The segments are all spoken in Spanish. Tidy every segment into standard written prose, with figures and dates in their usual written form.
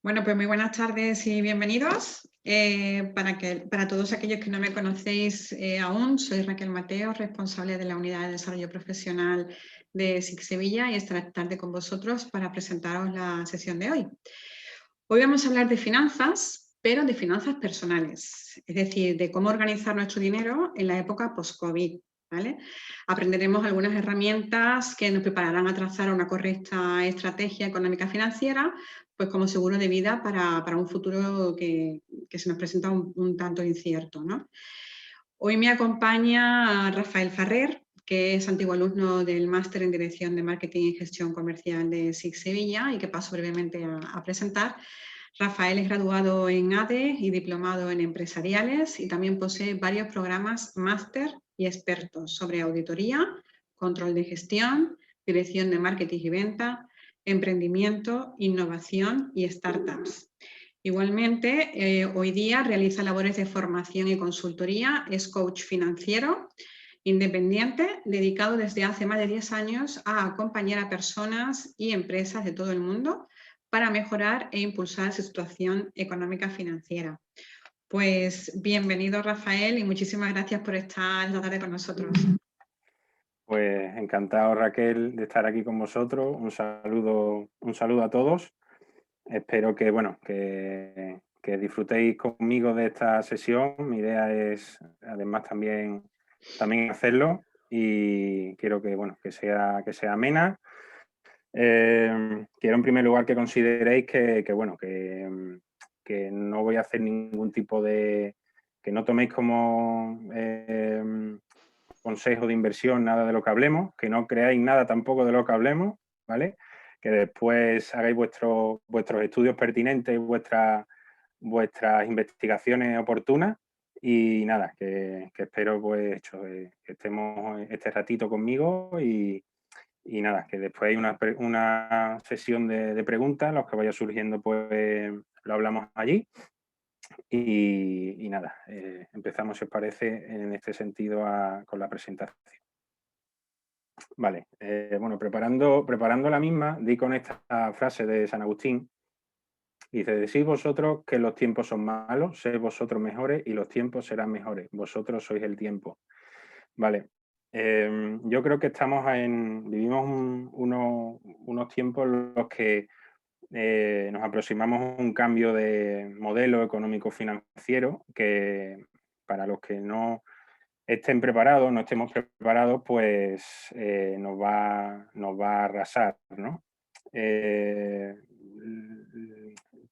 Bueno, pues muy buenas tardes y bienvenidos. Para todos aquellos que no me conocéis aún, soy Raquel Mateo, responsable de la Unidad de Desarrollo Profesional de SIC Sevilla, y estaré esta tarde con vosotros para presentaros la sesión de hoy. Hoy vamos a hablar de finanzas, pero de finanzas personales, es decir, de cómo organizar nuestro dinero en la época post-COVID. ¿Vale? Aprenderemos algunas herramientas que nos prepararán a trazar una correcta estrategia económica financiera, pues como seguro de vida para un futuro que se nos presenta un tanto incierto, ¿no? Hoy me acompaña Rafael Ferrer, que es antiguo alumno del Máster en Dirección de Marketing y Gestión Comercial de SIC Sevilla y que paso brevemente a presentar. Rafael es graduado en ADE y diplomado en empresariales y también posee varios programas máster y expertos sobre auditoría, control de gestión, dirección de marketing y venta, emprendimiento, innovación y startups. Igualmente, hoy día realiza labores de formación y consultoría, es coach financiero independiente, dedicado desde hace más de 10 años a acompañar a personas y empresas de todo el mundo para mejorar e impulsar su situación económica financiera. Pues bienvenido, Rafael, y muchísimas gracias por estar esta tarde con nosotros. Pues encantado, Raquel, de estar aquí con vosotros. Un saludo a todos. Espero que, bueno, que disfrutéis conmigo de esta sesión. Mi idea es, además, también hacerlo, y quiero que, bueno, que sea amena. Quiero, en primer lugar, que consideréis que no voy a hacer ningún tipo de... que no toméis como consejo de inversión nada de lo que hablemos, que no creáis nada tampoco de lo que hablemos, ¿vale? Que después hagáis vuestros estudios pertinentes y vuestras investigaciones oportunas. Y nada, que espero pues que estemos este ratito conmigo, y nada, que después hay una sesión de preguntas, en los que vaya surgiendo pues lo hablamos allí. Y nada, empezamos, si os parece, en este sentido con la presentación. Vale, bueno, preparando la misma, di con esta frase de San Agustín. Dice: decís vosotros que los tiempos son malos, sed vosotros mejores y los tiempos serán mejores. Vosotros sois el tiempo. Vale, yo creo que vivimos unos tiempos en los que nos aproximamos a un cambio de modelo económico-financiero que, para los que no estén preparados, no estemos preparados, pues nos va a arrasar, ¿no?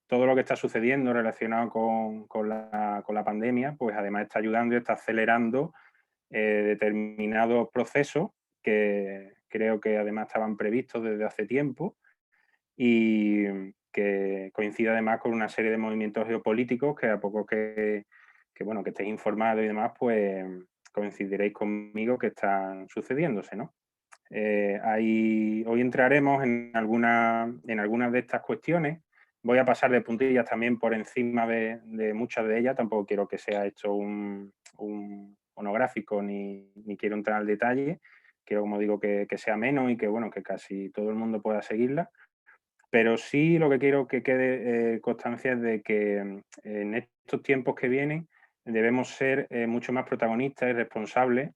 Todo lo que está sucediendo relacionado con la pandemia, pues además está ayudando y está acelerando determinados procesos que creo que además estaban previstos desde hace tiempo, y que coincide además con una serie de movimientos geopolíticos que, a poco que estéis informados y demás, pues coincidiréis conmigo que están sucediéndose, ¿no? Hoy entraremos en algunas de estas cuestiones. Voy a pasar de puntillas también por encima de muchas de ellas. Tampoco quiero que sea esto un monográfico, ni quiero entrar al detalle. Quiero, como digo, que sea menos y que, bueno, que casi todo el mundo pueda seguirla. Pero sí, lo que quiero que quede constancia es de que en estos tiempos que vienen debemos ser mucho más protagonistas y responsables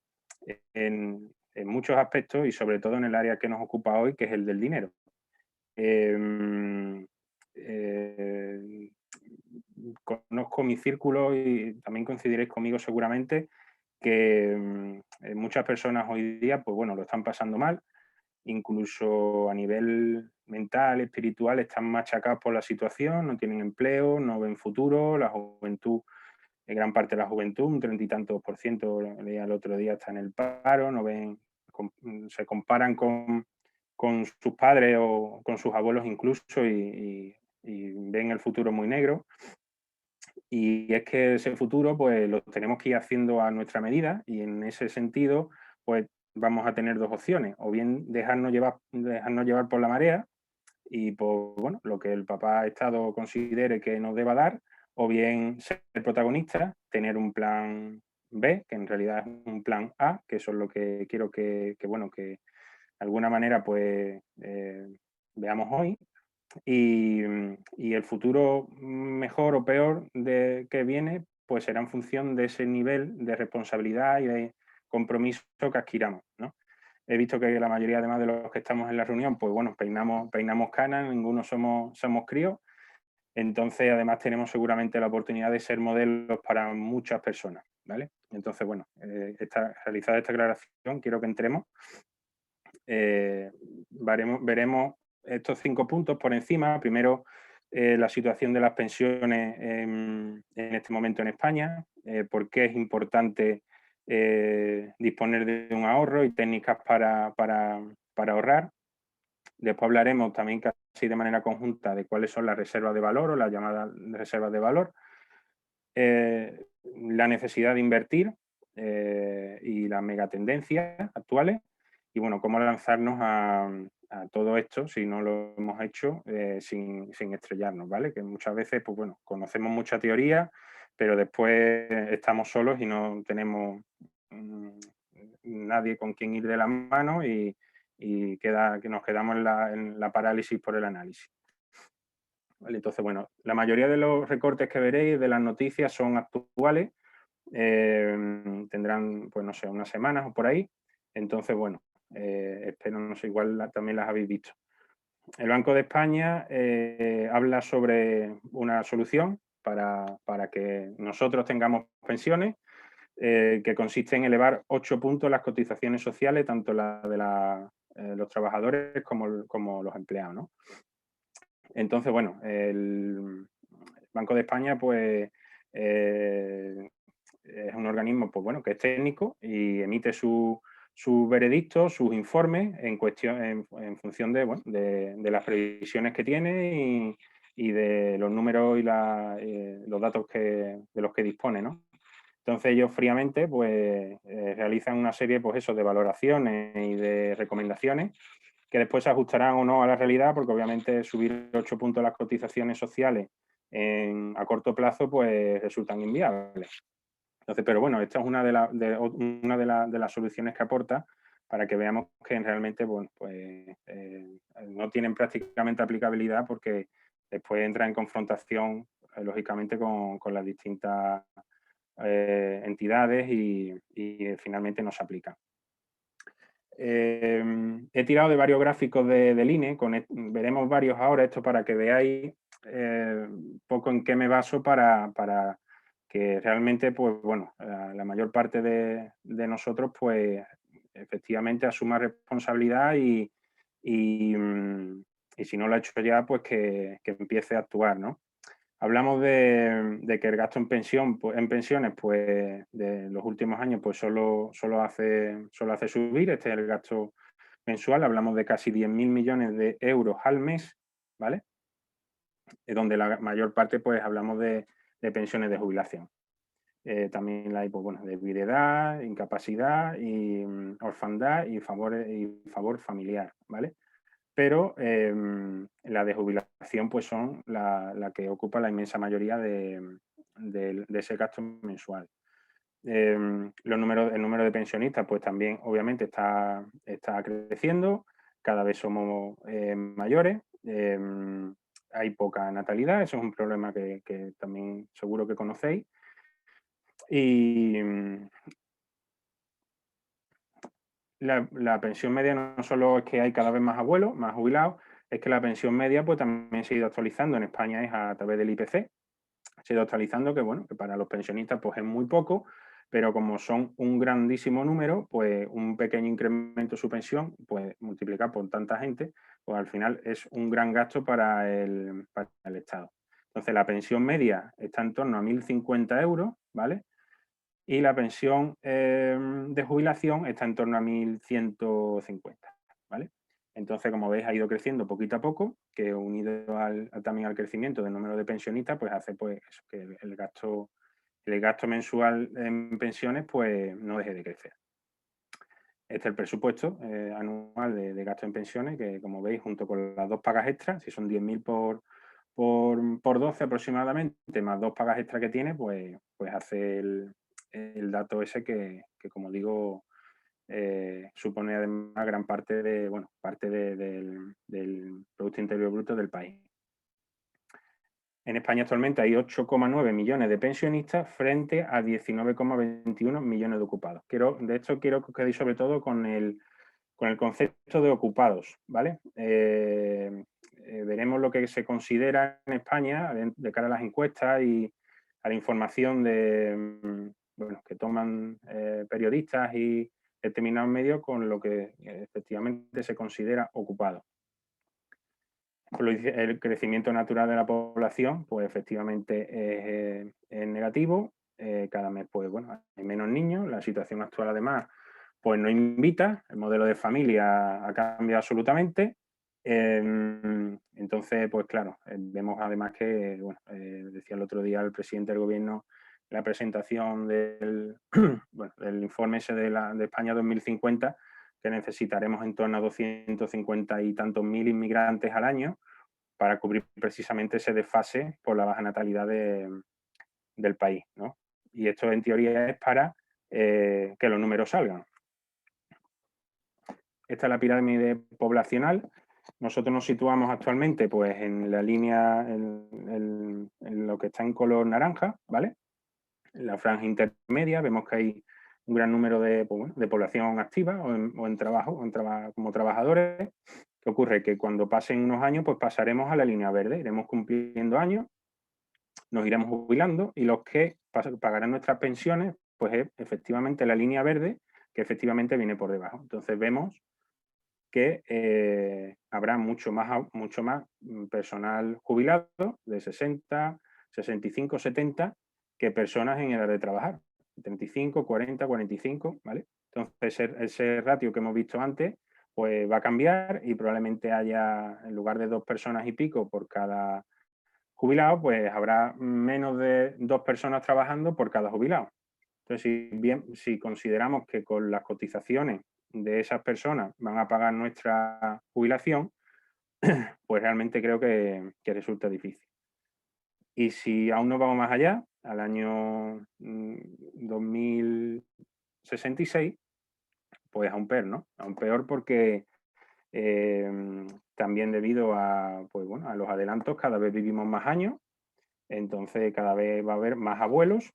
en muchos aspectos, y sobre todo en el área que nos ocupa hoy, que es el del dinero. Conozco mi círculo, y también coincidiréis conmigo seguramente, que muchas personas hoy día, pues bueno, lo están pasando mal. Incluso a nivel mental, espiritual, están machacados por la situación, no tienen empleo, no ven futuro. La juventud, gran parte de la juventud, un 30 y tantos por ciento, leía el otro día, está en el paro, no ven, se comparan con sus padres o con sus abuelos incluso, y ven el futuro muy negro. Y es que ese futuro pues lo tenemos que ir haciendo a nuestra medida, y en ese sentido pues vamos a tener dos opciones: o bien dejarnos llevar por la marea y por, bueno, lo que el papá Estado considere que nos deba dar, o bien ser protagonistas, tener un plan B, que en realidad es un plan A, que eso es lo que quiero que de alguna manera pues veamos hoy. y el futuro mejor o peor que viene, pues será en función de ese nivel de responsabilidad y de compromiso que adquiramos, ¿no? He visto que la mayoría, además de los que estamos en la reunión, pues bueno, peinamos canas, ninguno somos críos. Entonces, además, tenemos seguramente la oportunidad de ser modelos para muchas personas, ¿vale? Entonces, bueno, realizada esta aclaración, quiero que entremos. Veremos estos 5 puntos por encima. Primero, la situación de las pensiones en este momento en España, por qué es importante disponer de un ahorro y técnicas para ahorrar. Después hablaremos también casi de manera conjunta de cuáles son las reservas de valor o las llamadas reservas de valor, la necesidad de invertir y las megatendencias actuales y bueno, cómo lanzarnos a todo esto si no lo hemos hecho sin estrellarnos, ¿vale? Que muchas veces, pues bueno, conocemos mucha teoría, pero después estamos solos y no tenemos nadie con quien ir de la mano y que nos quedamos en la parálisis por el análisis. ¿Vale? Entonces, bueno, la mayoría de los recortes que veréis de las noticias son actuales, tendrán, pues no sé, unas semanas o por ahí. Entonces, bueno, espero, no sé, igual también las habéis visto. El Banco de España habla sobre una solución para que nosotros tengamos pensiones, que consiste en elevar 8 puntos las cotizaciones sociales, tanto las de los trabajadores como los empleados, ¿no? Entonces, bueno, el Banco de España, pues, es un organismo, pues bueno, que es técnico y emite sus veredictos, sus informes en función de, bueno, de las previsiones que tiene y de los números y los datos de los que dispone, ¿no? Entonces ellos fríamente pues realizan una serie pues eso, de valoraciones y de recomendaciones que después se ajustarán o no a la realidad, porque obviamente subir 8 puntos las cotizaciones sociales a corto plazo pues resultan inviables. Entonces, pero bueno, esta es una de las soluciones que aporta para que veamos que realmente bueno, pues, no tienen prácticamente aplicabilidad porque después entra en confrontación, lógicamente, con las distintas entidades y finalmente no se aplican. He tirado de varios gráficos del INE, veremos varios ahora, esto para que veáis un poco en qué me baso para que realmente, pues bueno, la mayor parte de nosotros, pues efectivamente asuma responsabilidad y si no lo ha hecho ya, pues que empiece a actuar, ¿no? Hablamos de que el gasto en pensiones, pues de los últimos años, pues solo hace subir. Este es el gasto mensual. Hablamos de casi 10.000 millones de euros al mes, ¿vale? Donde la mayor parte, pues hablamos de pensiones de jubilación. También hay, pues bueno, de viudedad, incapacidad y orfandad y favor familiar, ¿vale? Pero la de jubilación pues son la que ocupa la inmensa mayoría de ese gasto mensual. El número de pensionistas pues también obviamente está creciendo, cada vez somos mayores, hay poca natalidad, eso es un problema que también seguro que conocéis. Y la pensión media no solo es que hay cada vez más abuelos, más jubilados, es que la pensión media pues también se ha ido actualizando. En España es a través del IPC, se ha ido actualizando que bueno, que para los pensionistas pues es muy poco, pero como son un grandísimo número, pues un pequeño incremento de su pensión, pues multiplicado por tanta gente, pues al final es un gran gasto para el Estado. Entonces la pensión media está en torno a 1.050 euros, ¿vale? Y la pensión de jubilación está en torno a 1.150, ¿vale? Entonces, como veis, ha ido creciendo poquito a poco, que unido también al crecimiento del número de pensionistas, pues hace pues, eso, que el gasto mensual en pensiones pues, no deje de crecer. Este es el presupuesto anual de gasto en pensiones, que como veis, junto con las 2 pagas extras, si son 10.000 por 12 aproximadamente, más 2 pagas extra que tiene, pues hace el dato ese que como digo, supone además gran parte del Producto Interior Bruto del país. En España actualmente hay 8,9 millones de pensionistas frente a 19,21 millones de ocupados. De esto quiero que os quedéis sobre todo con el concepto de ocupados, ¿vale? Veremos lo que se considera en España de cara a las encuestas y a la información que toman periodistas y determinados medios con lo que efectivamente se considera ocupado. El crecimiento natural de la población, pues efectivamente es negativo. Cada mes, pues bueno, hay menos niños. La situación actual, además, pues no invita. El modelo de familia ha cambiado absolutamente. Entonces, pues claro, vemos además que, bueno, decía el otro día el presidente del gobierno, la presentación del informe ese de España 2050, que necesitaremos en torno a 250 y tantos mil inmigrantes al año para cubrir precisamente ese desfase por la baja natalidad del país, ¿no? Y esto en teoría es para que los números salgan. Esta es la pirámide poblacional. Nosotros nos situamos actualmente pues, en la línea, en lo que está en color naranja, ¿vale? En la franja intermedia vemos que hay un gran número de población activa o en trabajo, como trabajadores. ¿Qué ocurre? Que cuando pasen unos años, pues pasaremos a la línea verde, iremos cumpliendo años, nos iremos jubilando y los que pagarán nuestras pensiones, pues es efectivamente la línea verde, que efectivamente viene por debajo. Entonces vemos que habrá mucho más personal jubilado de 60, 65, 70 que personas en edad de trabajar, 35, 40, 45, ¿vale? Entonces ese ratio que hemos visto antes pues va a cambiar y probablemente haya, en lugar de 2 personas y pico por cada jubilado, pues habrá menos de 2 personas trabajando por cada jubilado. Entonces, si consideramos que con las cotizaciones de esas personas van a pagar nuestra jubilación, pues realmente creo que resulta difícil. Y si aún no vamos más allá, al año 2066, pues aún peor, ¿no? Aún peor porque también debido a, pues bueno, a los adelantos, cada vez vivimos más años, entonces cada vez va a haber más abuelos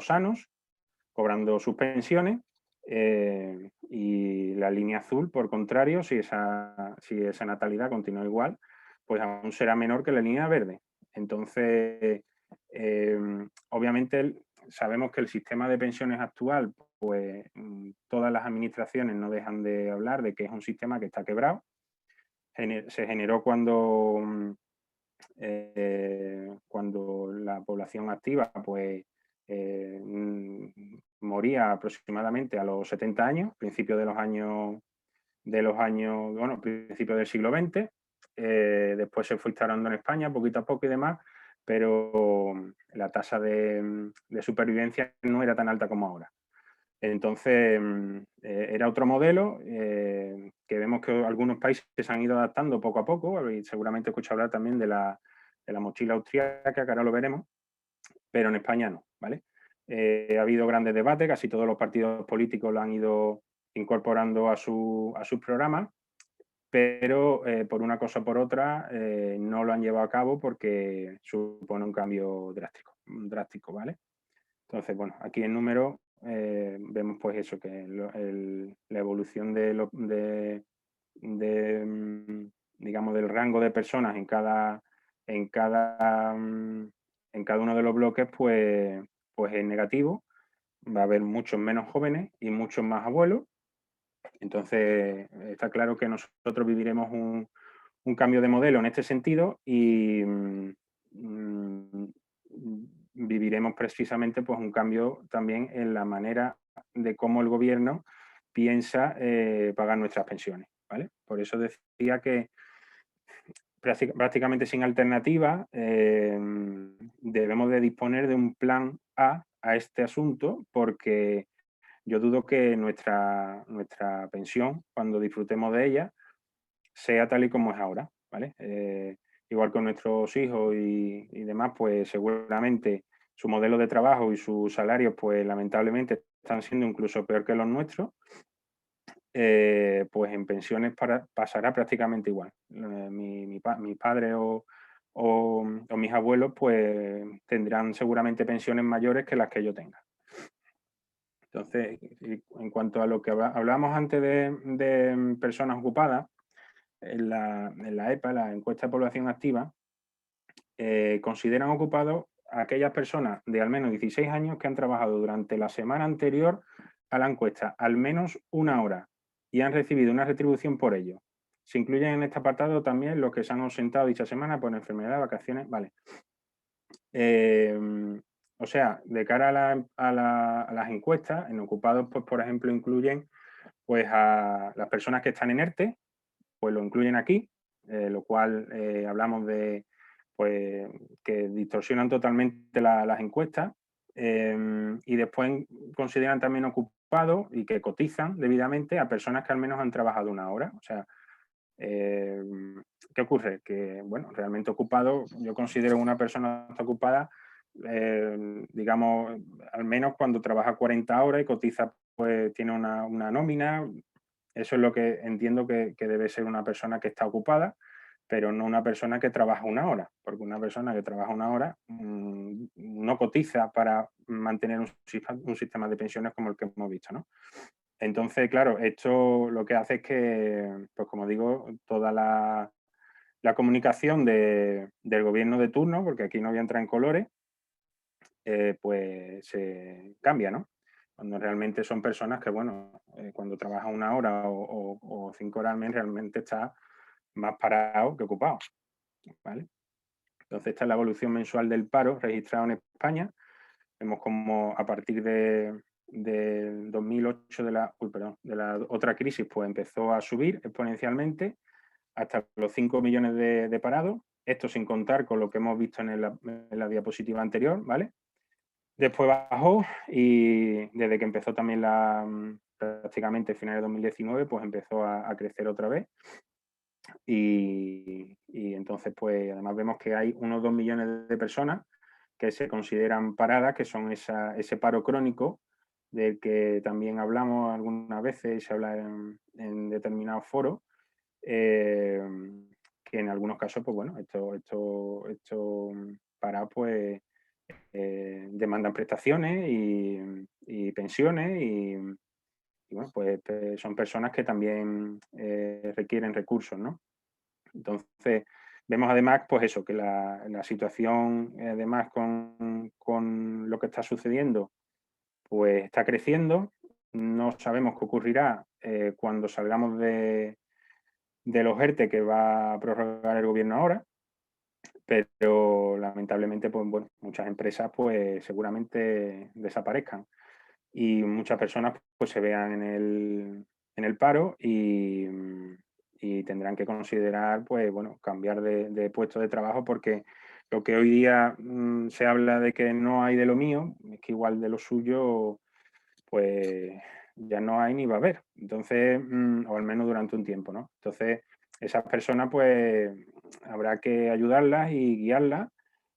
sanos, cobrando sus pensiones, y la línea azul, por contrario, si esa natalidad continúa igual, pues aún será menor que la línea verde. Entonces, obviamente sabemos que el sistema de pensiones actual, pues todas las administraciones no dejan de hablar de que es un sistema que está quebrado. Se generó cuando la población activa pues moría aproximadamente a los 70 años, principios de los años, principios del siglo XX. Después se fue instalando en España poquito a poco y demás, pero la tasa de supervivencia no era tan alta como ahora. Entonces, era otro modelo que vemos que algunos países se han ido adaptando poco a poco, y seguramente escucho hablar también de la mochila austríaca, que ahora lo veremos, pero en España no, ¿vale? Ha habido grandes debates, casi todos los partidos políticos lo han ido incorporando a sus programas, pero por una cosa o por otra no lo han llevado a cabo porque supone un cambio drástico, ¿vale? Entonces, bueno, aquí en número vemos pues eso, que la evolución digamos, del rango de personas en cada uno de los bloques, pues es negativo. Va a haber muchos menos jóvenes y muchos más abuelos. Entonces, está claro que nosotros viviremos un cambio de modelo en este sentido y viviremos precisamente pues, un cambio también en la manera de cómo el gobierno piensa pagar nuestras pensiones, ¿vale? Por eso decía que prácticamente sin alternativa debemos de disponer de un plan A este asunto, porque yo dudo que nuestra pensión, cuando disfrutemos de ella, sea tal y como es ahora, ¿vale? Igual con nuestros hijos y demás, pues seguramente su modelo de trabajo y sus salarios, pues lamentablemente están siendo incluso peor que los nuestros. pues en pensiones pasará prácticamente igual. Mis padres o mis abuelos pues tendrán seguramente pensiones mayores que las que yo tenga. Entonces, en cuanto a lo que hablábamos antes de personas ocupadas, en la EPA, la encuesta de población activa, consideran ocupados a aquellas personas de al menos 16 años que han trabajado durante la semana anterior a la encuesta al menos una hora y han recibido una retribución por ello. Se incluyen en este apartado también los que se han ausentado dicha semana por enfermedad, vacaciones, vale. O sea, de cara a las encuestas, en ocupados, pues por ejemplo, incluyen pues a las personas que están en ERTE, pues lo incluyen aquí, lo cual hablamos de pues, que distorsionan totalmente las encuestas, y después consideran también ocupados y que cotizan debidamente a personas que al menos han trabajado una hora. O sea, ¿qué ocurre? Que, bueno, realmente ocupado, yo considero una persona ocupada, digamos, al menos cuando trabaja 40 horas y cotiza, pues tiene una nómina. Eso es lo que entiendo que debe ser una persona que está ocupada, pero no una persona que trabaja una hora, porque una persona que trabaja una hora no cotiza para mantener un sistema de pensiones como el que hemos visto, ¿no? Entonces, claro, esto lo que hace es que, pues como digo, toda la comunicación del gobierno de turno, porque aquí no voy a entrar en colores, pues se cambia, ¿no? Cuando realmente son personas que, bueno, cuando trabaja una hora o 5 horas al mes, realmente está más parado que ocupado, ¿vale? Entonces, esta es la evolución mensual del paro registrado en España. Vemos como a partir del 2008, de la otra crisis, pues empezó a subir exponencialmente hasta los 5 millones de parados. Esto sin contar con lo que hemos visto en la diapositiva anterior, ¿vale? Después bajó y desde que empezó también prácticamente finales de 2019, pues empezó a crecer otra vez. Y entonces, pues además vemos que hay unos 2 millones de personas que se consideran paradas, que son ese paro crónico del que también hablamos algunas veces y se habla en determinados foros, que en algunos casos, pues bueno, esto para pues demandan prestaciones y pensiones y bueno, pues son personas que también requieren recursos, ¿no? Entonces, vemos además, pues eso, que la situación, además con lo que está sucediendo, pues está creciendo. No sabemos qué ocurrirá cuando salgamos de los ERTE que va a prorrogar el gobierno ahora, pero lamentablemente, pues bueno, muchas empresas pues seguramente desaparezcan y muchas personas pues se vean en el paro y tendrán que considerar pues bueno, cambiar de puesto de trabajo, porque lo que hoy día se habla de que no hay de lo mío, es que igual de lo suyo pues ya no hay ni va a haber. Entonces, o al menos durante un tiempo, ¿no? Entonces, esas personas pues habrá que ayudarlas y guiarlas,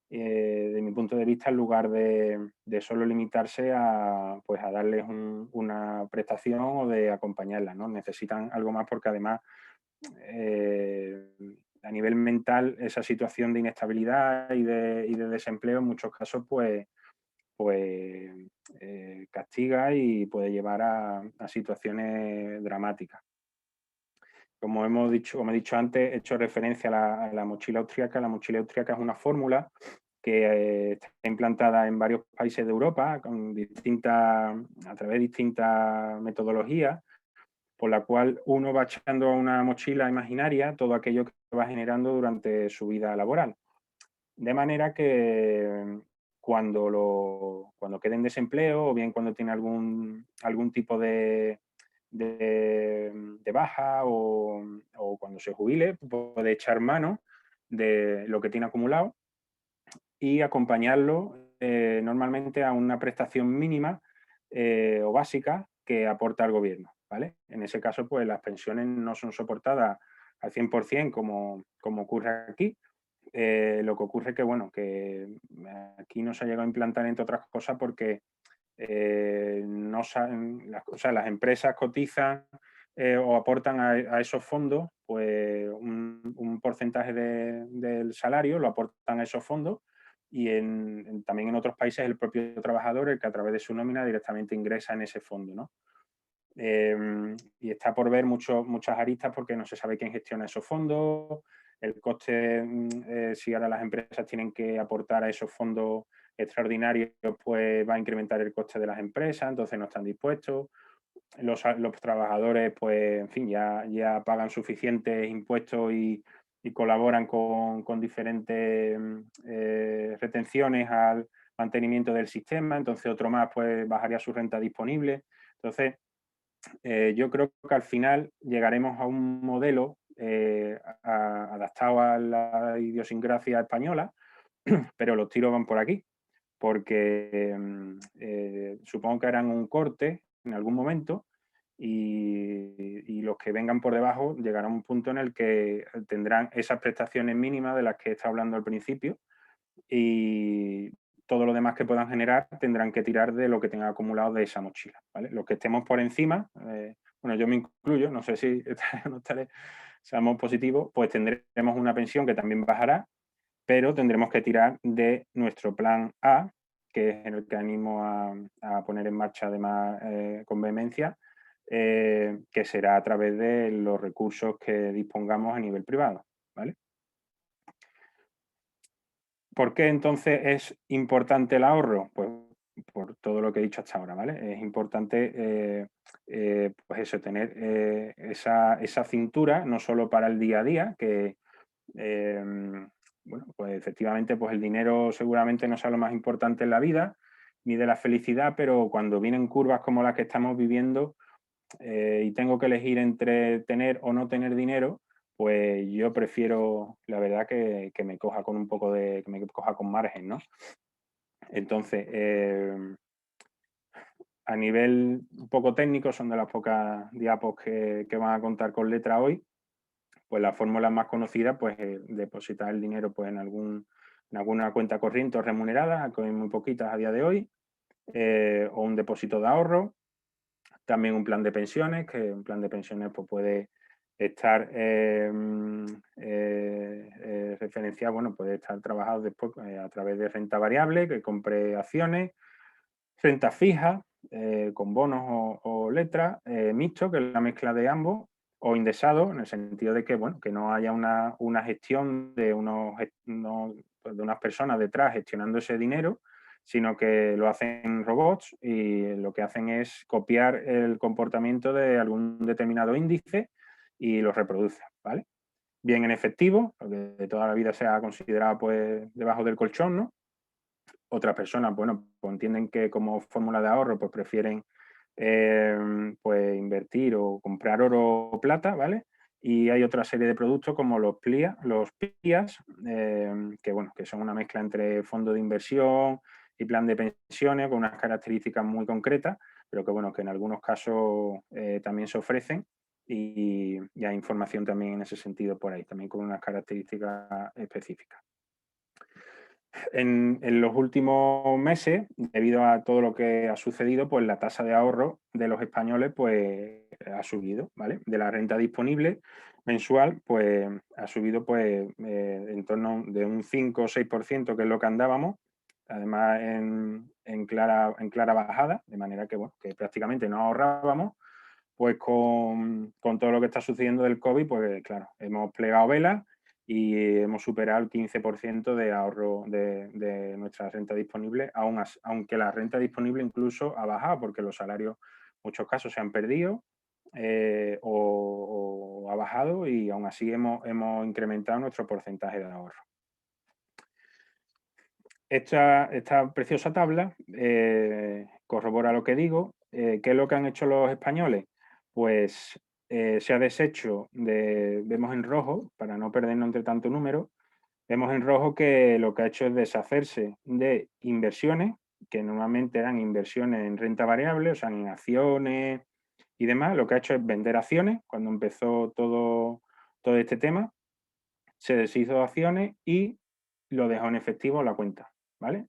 de mi punto de vista, en lugar de solo limitarse pues, a darles una prestación o de acompañarlas, ¿no? Necesitan algo más porque además a nivel mental esa situación de inestabilidad y de desempleo en muchos casos pues castiga y puede llevar a situaciones dramáticas. Como he dicho antes, he hecho referencia a la mochila austríaca. La mochila austríaca es una fórmula que está implantada en varios países de Europa a través de distintas metodologías, por la cual uno va echando a una mochila imaginaria todo aquello que va generando durante su vida laboral. De manera que cuando quede en desempleo o bien cuando tiene algún tipo de baja o cuando se jubile, puede echar mano de lo que tiene acumulado y acompañarlo normalmente a una prestación mínima o básica que aporta el gobierno, ¿vale? En ese caso, pues las pensiones no son soportadas al 100% como ocurre aquí. Lo que ocurre es que, bueno, que aquí no se ha llegado a implantar, entre otras cosas, porque no saben, las empresas cotizan o aportan a esos fondos pues un porcentaje del salario, lo aportan a esos fondos y también en otros países el propio trabajador el que a través de su nómina directamente ingresa en ese fondo, ¿no? Y está por ver muchas aristas porque no se sabe quién gestiona esos fondos, el coste, si ahora las empresas tienen que aportar a esos fondos extraordinarios, pues va a incrementar el coste de las empresas, entonces no están dispuestos. Los trabajadores, pues, en fin, ya pagan suficientes impuestos y colaboran con diferentes retenciones al mantenimiento del sistema, entonces otro más pues bajaría su renta disponible. Entonces, yo creo que al final llegaremos a un modelo adaptado a la idiosincrasia española, pero los tiros van por aquí, porque supongo que harán un corte en algún momento y los que vengan por debajo llegarán a un punto en el que tendrán esas prestaciones mínimas de las que he estado hablando al principio y todo lo demás que puedan generar tendrán que tirar de lo que tengan acumulado de esa mochila, ¿vale? Los que estemos por encima, bueno, yo me incluyo, no sé si no estaré, seamos positivos, pues tendremos una pensión que también bajará, pero tendremos que tirar de nuestro plan A, que es en el que animo a poner en marcha además con vehemencia, que será a través de los recursos que dispongamos a nivel privado, ¿vale? ¿Por qué entonces es importante el ahorro? Pues por todo lo que he dicho hasta ahora, ¿vale? Es importante, pues eso, tener esa cintura, no solo para el día a día, que, bueno, pues efectivamente, pues el dinero seguramente no sea lo más importante en la vida, ni de la felicidad, pero cuando vienen curvas como las que estamos viviendo y tengo que elegir entre tener o no tener dinero, pues yo prefiero, la verdad, que me coja con un poco que me coja con margen, ¿no? Entonces, a nivel un poco técnico, son de las pocas diapos que van a contar con letra hoy, pues la fórmula más conocida, pues depositar el dinero pues, en alguna cuenta corriente o remunerada, que hay muy poquitas a día de hoy, o un depósito de ahorro, también un plan de pensiones, que un plan de pensiones pues, puede estar referenciado, bueno, puede estar trabajado después a través de renta variable, que compre acciones, renta fija, con bonos o letras, mixto, que es la mezcla de ambos, o indexado, en el sentido de que, bueno, que no haya una gestión de de unas personas detrás gestionando ese dinero, sino que lo hacen robots y lo que hacen es copiar el comportamiento de algún determinado índice y lo reproducen, ¿vale? Bien en efectivo, lo que de toda la vida se ha considerado pues debajo del colchón, ¿no? Otras personas, bueno, pues entienden que como fórmula de ahorro, pues prefieren pues invertir o comprar oro o plata, ¿vale? Y hay otra serie de productos como los PIAs, que bueno, que son una mezcla entre fondo de inversión y plan de pensiones con unas características muy concretas, pero que bueno, que en algunos casos también se ofrecen y hay información también en ese sentido por ahí, también con unas características específicas. En los últimos meses, debido a todo lo que ha sucedido, pues la tasa de ahorro de los españoles pues, ha subido, ¿vale? De la renta disponible mensual, pues ha subido pues, en torno de un 5 o 6%, que es lo que andábamos, además en clara bajada, de manera que, bueno, que prácticamente no ahorrábamos, pues con todo lo que está sucediendo del COVID, pues claro, hemos plegado velas y hemos superado el 15% de ahorro de nuestra renta disponible, aunque la renta disponible incluso ha bajado porque los salarios en muchos casos se han perdido o ha bajado y aún así hemos incrementado nuestro porcentaje de ahorro. Esta preciosa tabla corrobora lo que digo. ¿Qué es lo que han hecho los españoles? Pues se ha deshecho vemos en rojo, para no perdernos entre tanto número, vemos en rojo que lo que ha hecho es deshacerse de inversiones, que normalmente eran inversiones en renta variable, o sea, en acciones y demás. Lo que ha hecho es vender acciones cuando empezó todo este tema. Se deshizo de acciones y lo dejó en efectivo en la cuenta, ¿vale?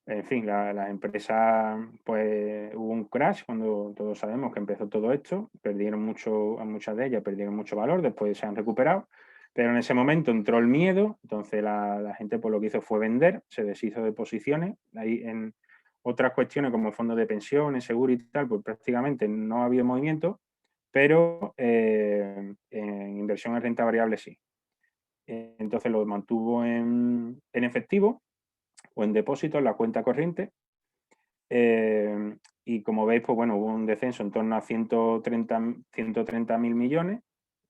En fin, las empresas, pues hubo un crash cuando todos sabemos que empezó todo esto, perdieron mucho, muchas de ellas perdieron mucho valor, después se han recuperado, pero en ese momento entró el miedo, entonces la gente pues lo que hizo fue vender, se deshizo de posiciones, ahí en otras cuestiones como fondos de pensiones, seguro y tal, pues prácticamente no ha habido movimiento, pero en inversión en renta variable sí. Entonces lo mantuvo en efectivo o en depósito en la cuenta corriente. Y como veis, pues bueno, hubo un descenso en torno a 130.000 millones,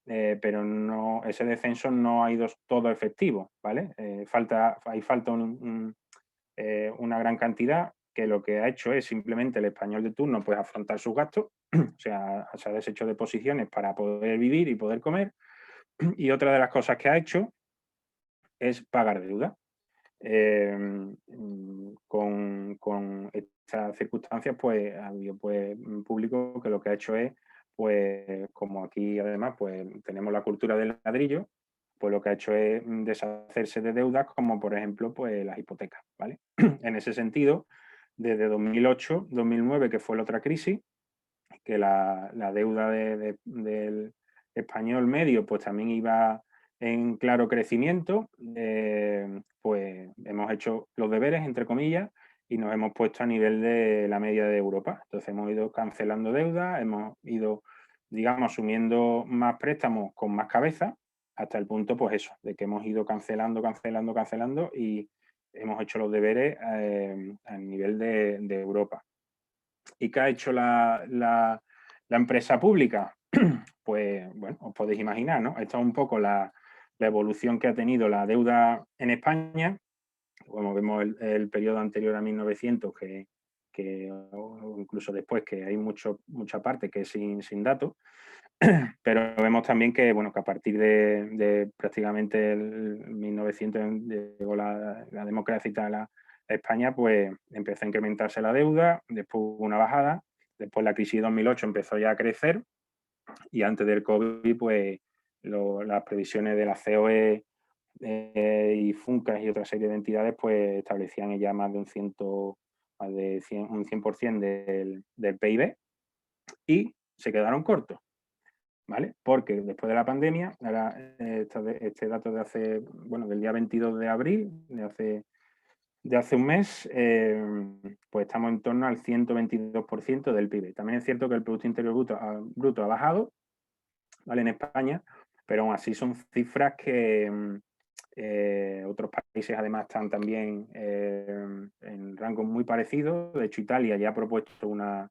pero no, ese descenso no ha ido todo efectivo, ¿vale? Ahí falta una gran cantidad que lo que ha hecho es simplemente el español de turno pues afrontar sus gastos, o sea, se ha deshecho de posiciones para poder vivir y poder comer, y otra de las cosas que ha hecho es pagar deuda. Con estas circunstancias, pues ha habido pues, un público que lo que ha hecho es, pues como aquí además pues tenemos la cultura del ladrillo, pues lo que ha hecho es deshacerse de deudas como por ejemplo pues las hipotecas, ¿vale? En ese sentido, desde 2008, 2009, que fue la otra crisis, que la deuda del español medio pues también iba en claro crecimiento, pues hemos hecho los deberes, entre comillas, y nos hemos puesto a nivel de la media de Europa. Entonces hemos ido cancelando deuda, hemos ido, digamos, asumiendo más préstamos con más cabeza, hasta el punto, pues eso, de que hemos ido cancelando y hemos hecho los deberes a nivel de Europa. ¿Y qué ha hecho la empresa pública? Pues bueno, os podéis imaginar, ¿no? Esta es un poco la evolución que ha tenido la deuda en España, como vemos el periodo anterior a 1900, o incluso después, que hay mucha parte que es sin datos, pero vemos también que, bueno, que a partir de prácticamente el 1900 llegó la democracia y tal a España, pues empezó a incrementarse la deuda, después hubo una bajada, después la crisis de 2008 empezó ya a crecer y antes del COVID, pues las previsiones de la COE y FUNCAS y otra serie de entidades, pues establecían ya más de un 100% del PIB y se quedaron cortos. ¿Vale? Porque después de la pandemia, ahora este dato de hace, bueno, del día 22 de abril, de hace un mes, pues estamos en torno al 122% del PIB. También es cierto que el Producto Interior Bruto ha bajado, ¿vale? En España, pero aún así son cifras que otros países además están también en rangos muy parecidos. De hecho, Italia ya ha propuesto una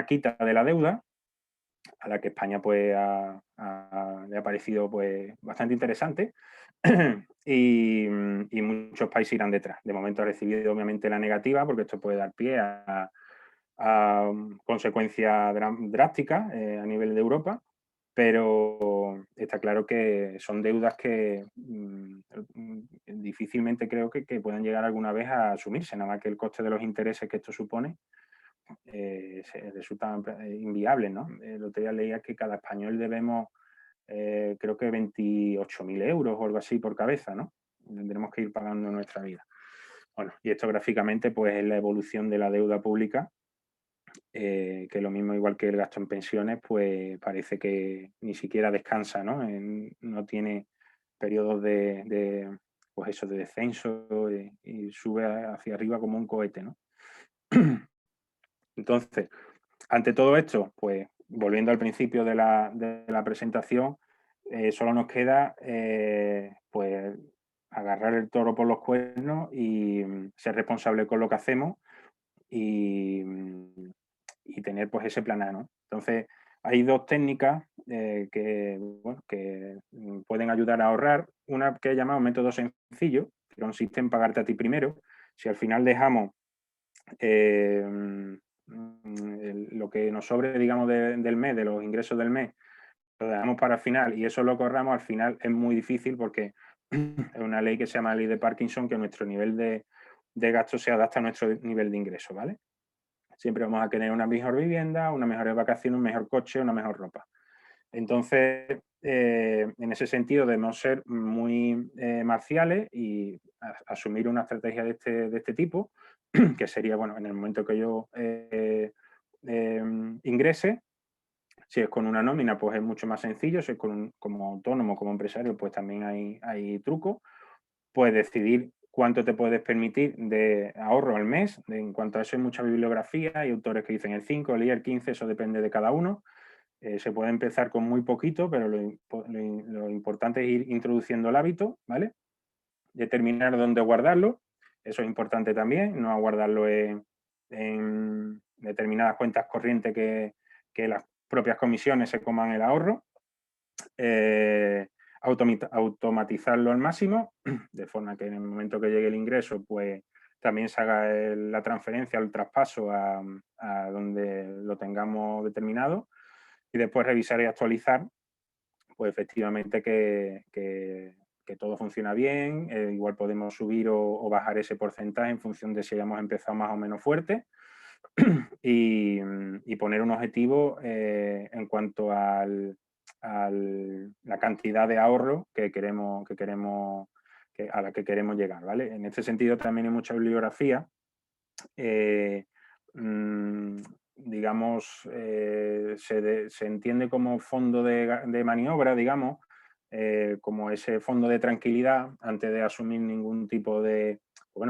quita de la deuda, a la que España pues le ha parecido pues bastante interesante y muchos países irán detrás. De momento ha recibido obviamente la negativa porque esto puede dar pie a consecuencias drásticas a nivel de Europa, pero está claro que son deudas que difícilmente creo que puedan llegar alguna vez a asumirse, nada más que el coste de los intereses que esto supone resultan inviables, ¿no? El otro día leía que cada español debemos, creo que 28.000 euros o algo así por cabeza, ¿no? Tendremos que ir pagando en nuestra vida. Bueno, y esto gráficamente pues es la evolución de la deuda pública, que lo mismo igual que el gasto en pensiones, pues parece que ni siquiera descansa, ¿no? No tiene periodos pues eso, de descenso y sube hacia arriba como un cohete, ¿no? Entonces, ante todo esto, pues volviendo al principio de la presentación, solo nos queda pues agarrar el toro por los cuernos y ser responsable con lo que hacemos y, tener pues ese plan A, ¿no? Entonces, hay dos técnicas bueno, que pueden ayudar a ahorrar. Una que he llamado método sencillo, que consiste en pagarte a ti primero. Si al final dejamos lo que nos sobre, digamos, del mes, de los ingresos del mes, lo dejamos para el final y eso lo corramos, al final es muy difícil porque es una ley que se llama ley de Parkinson, que nuestro nivel de gasto se adapta a nuestro nivel de ingreso, ¿vale? Siempre vamos a tener una mejor vivienda, una mejor vacación, un mejor coche, una mejor ropa. Entonces, en ese sentido debemos ser muy marciales y asumir una estrategia de este tipo, que sería, bueno, en el momento que yo ingrese, si es con una nómina, pues es mucho más sencillo. Si es como autónomo, como empresario, pues también hay trucos. Puedes decidir cuánto te puedes permitir de ahorro al mes. En cuanto a eso hay mucha bibliografía, hay autores que dicen el 5, el 15, eso depende de cada uno. Se puede empezar con muy poquito, pero lo importante es ir introduciendo el hábito, ¿vale? Determinar dónde guardarlo, eso es importante también, no guardarlo en determinadas cuentas corrientes que las propias comisiones se coman el ahorro. Automatizarlo al máximo, de forma que en el momento que llegue el ingreso, pues también se haga la transferencia, el traspaso a donde lo tengamos determinado, y después revisar y actualizar, pues efectivamente que todo funciona bien. Igual podemos subir o bajar ese porcentaje en función de si hayamos empezado más o menos fuerte, y poner un objetivo en cuanto a la cantidad de ahorro a la que queremos llegar, ¿vale? En este sentido también hay mucha bibliografía. Digamos, se entiende como fondo de maniobra, digamos, como ese fondo de tranquilidad antes de asumir ningún tipo de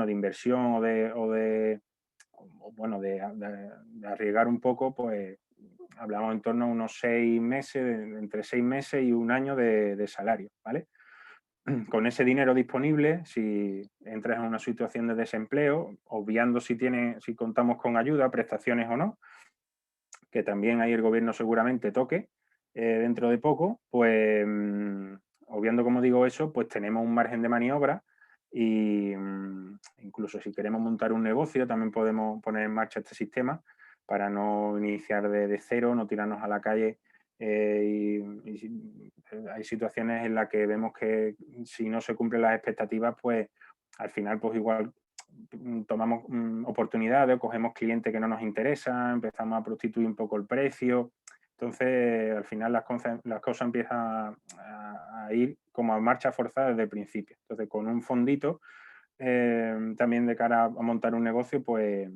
inversión o de arriesgar un poco. Pues hablamos en torno a unos 6 meses, entre 6 meses y un año de salario, ¿vale? Con ese dinero disponible, si entras en una situación de desempleo, obviando si contamos con ayuda, prestaciones o no, que también ahí el gobierno seguramente toque dentro de poco, pues obviando, como digo, eso, pues tenemos un margen de maniobra. Y incluso si queremos montar un negocio, también podemos poner en marcha este sistema para no iniciar de cero, no tirarnos a la calle. Hay situaciones en las que vemos que si no se cumplen las expectativas, pues al final pues igual tomamos oportunidades, cogemos clientes que no nos interesan, empezamos a prostituir un poco el precio. Entonces, al final las cosas empiezan a ir como a marcha forzada desde el principio. Entonces, con un fondito también de cara a montar un negocio, pues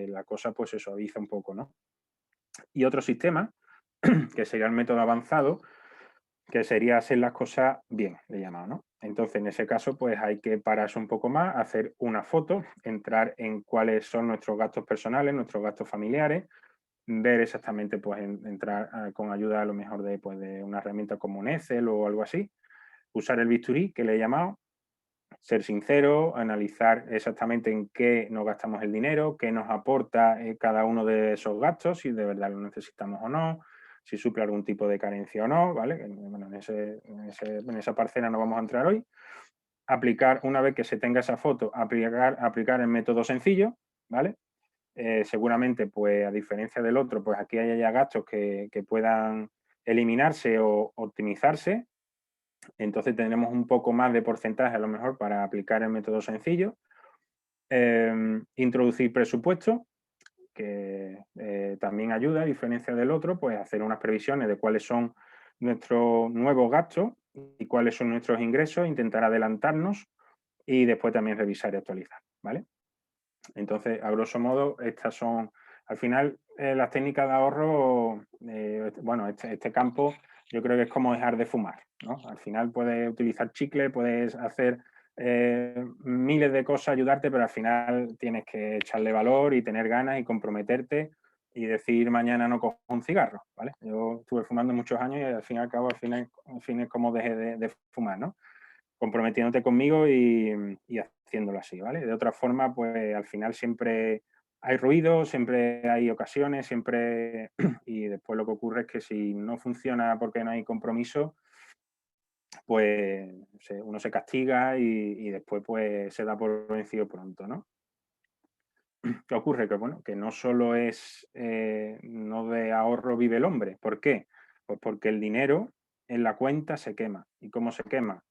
la cosa pues se suaviza un poco, ¿no? Y otro sistema, que sería el método avanzado, que sería hacer las cosas bien, le llamamos, ¿no? Entonces, en ese caso, pues hay que pararse un poco más, hacer una foto, entrar en cuáles son nuestros gastos personales, nuestros gastos familiares, ver exactamente, pues entrar con ayuda a lo mejor de una herramienta como un Excel o algo así, usar el bisturí, que le he llamado, ser sincero, analizar exactamente en qué nos gastamos el dinero, qué nos aporta cada uno de esos gastos, si de verdad lo necesitamos o no, si suple algún tipo de carencia o no, ¿vale? Bueno, en esa parcela no vamos a entrar hoy. Aplicar, una vez que se tenga esa foto, aplicar el método sencillo, ¿vale? Seguramente, pues a diferencia del otro, pues aquí hay ya gastos que puedan eliminarse o optimizarse. Entonces tendremos un poco más de porcentaje a lo mejor para aplicar el método sencillo. Introducir presupuesto, que también ayuda, a diferencia del otro, pues hacer unas previsiones de cuáles son nuestros nuevos gastos y cuáles son nuestros ingresos, intentar adelantarnos y después también revisar y actualizar, ¿vale? Entonces, a grosso modo, estas son, al final, las técnicas de ahorro. Bueno, este campo yo creo que es como dejar de fumar, ¿no? Al final puedes utilizar chicle, puedes hacer miles de cosas, ayudarte, pero al final tienes que echarle valor y tener ganas y comprometerte y decir mañana no cojo un cigarro, ¿vale? Yo estuve fumando muchos años y al fin y al cabo, al fin es como dejé de fumar, ¿no? Comprometiéndote conmigo y haciéndolo así, ¿vale? De otra forma, pues al final siempre hay ruido, siempre hay ocasiones, siempre y después lo que ocurre es que si no funciona porque no hay compromiso, pues uno se castiga y después pues se da por vencido pronto, ¿no? ¿Qué ocurre? Que bueno, que no solo es no de ahorro vive el hombre. ¿Por qué? Pues porque el dinero en la cuenta se quema. ¿Y cómo se quema?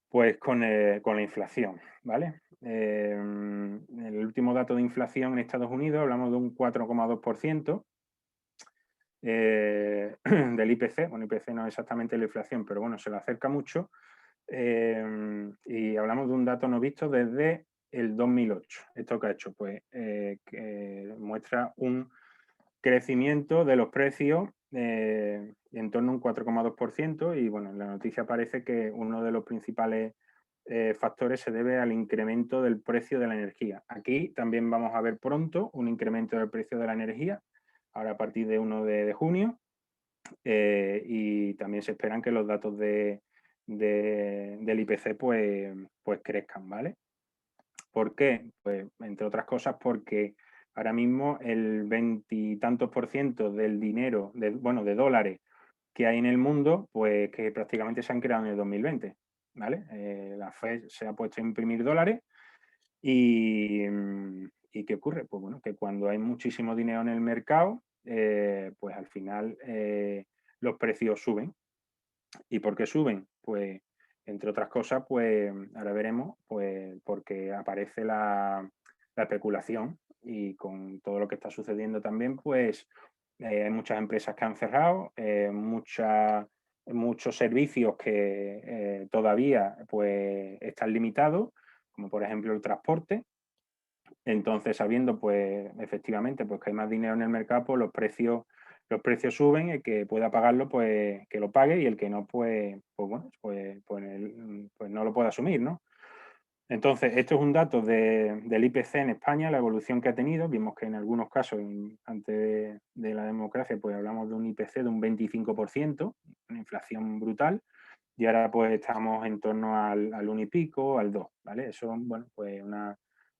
Pues con la inflación, ¿vale? El último dato de inflación en Estados Unidos, hablamos de un 4,2% del IPC. Bueno, IPC no es exactamente la inflación, pero bueno, se le acerca mucho. Y hablamos de un dato no visto desde el 2008. ¿Esto qué ha hecho? Pues que muestra un crecimiento de los precios en torno a un 4,2%, y bueno, en la noticia aparece que uno de los principales factores se debe al incremento del precio de la energía. Aquí también vamos a ver pronto un incremento del precio de la energía, ahora a partir de 1 de junio, y también se esperan que los datos del IPC pues crezcan, ¿vale? ¿Por qué? Pues entre otras cosas porque ahora mismo el 20 y tantos por ciento del dinero, de dólares que hay en el mundo, pues que prácticamente se han creado en el 2020, ¿vale? La Fed se ha puesto a imprimir dólares y ¿qué ocurre? Pues bueno, que cuando hay muchísimo dinero en el mercado, pues al final los precios suben. ¿Y por qué suben? Pues entre otras cosas, pues ahora veremos, pues porque aparece la especulación, y con todo lo que está sucediendo también, pues hay muchas empresas que han cerrado, muchos servicios que todavía pues están limitados, como por ejemplo el transporte. Entonces, sabiendo pues efectivamente pues que hay más dinero en el mercado, pues los precios suben, el que pueda pagarlo pues que lo pague, y el que no pues bueno, pues no lo puede asumir, ¿no? Entonces, esto es un dato del IPC en España, la evolución que ha tenido. Vimos que en algunos casos, antes de la democracia, pues hablamos de un IPC de un 25%, una inflación brutal, y ahora pues estamos en torno al 1 y pico, al 2, ¿vale? Eso, bueno, pues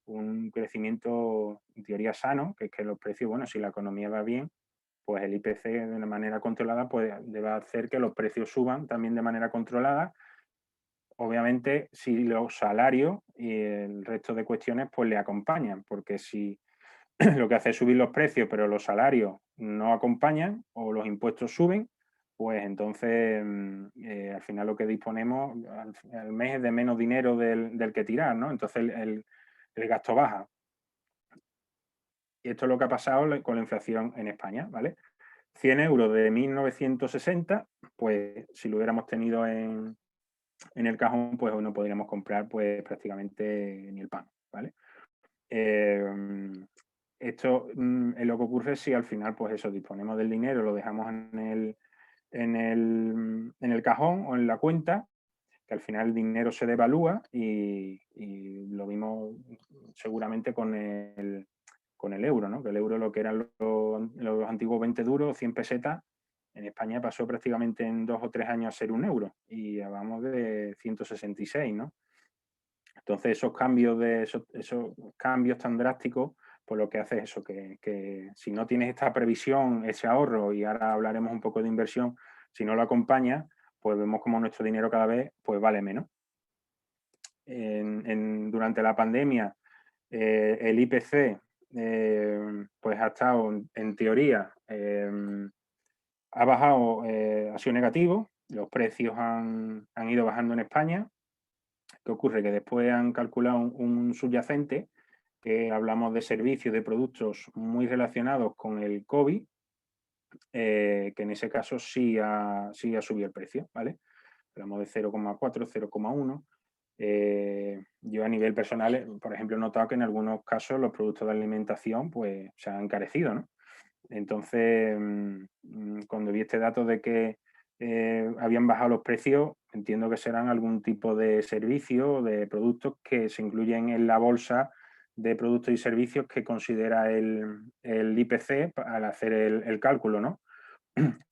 un crecimiento en teoría sano, que es que los precios, bueno, si la economía va bien, pues el IPC de una manera controlada pues debe hacer que los precios suban también de manera controlada. Obviamente, si los salarios y el resto de cuestiones pues le acompañan, porque si lo que hace es subir los precios, pero los salarios no acompañan o los impuestos suben, pues entonces al final lo que disponemos al mes es de menos dinero del que tirar, ¿no? Entonces el gasto baja. Y esto es lo que ha pasado con la inflación en España, ¿vale? 100 euros de 1960, pues si lo hubiéramos tenido en el cajón, pues hoy no podríamos comprar pues prácticamente ni el pan, ¿vale? Esto es lo que ocurre si al final, pues eso, disponemos del dinero, lo dejamos en el cajón o en la cuenta, que al final el dinero se devalúa, y lo vimos seguramente con el euro, ¿no? Que el euro, lo que eran los antiguos 20 duros, 100 pesetas, en España pasó prácticamente en 2 o 3 años a ser un euro, y hablamos de 166, ¿no? Entonces esos cambios tan drásticos, pues lo que hace es eso, que si no tienes esta previsión, ese ahorro, y ahora hablaremos un poco de inversión, si no lo acompaña, pues vemos como nuestro dinero cada vez pues vale menos. Durante la pandemia, el IPC pues ha estado, en teoría, ha bajado, ha sido negativo, los precios han ido bajando en España. ¿Qué ocurre? Que después han calculado un subyacente, que hablamos de servicios, de productos muy relacionados con el COVID, que en ese caso sí ha subido el precio, ¿vale? Hablamos de 0,4, 0,1. Yo a nivel personal, por ejemplo, he notado que en algunos casos los productos de alimentación pues se han encarecido, ¿no? Entonces, cuando vi este dato de que habían bajado los precios, entiendo que serán algún tipo de servicio o de productos que se incluyen en la bolsa de productos y servicios que considera el IPC al hacer el cálculo, ¿no?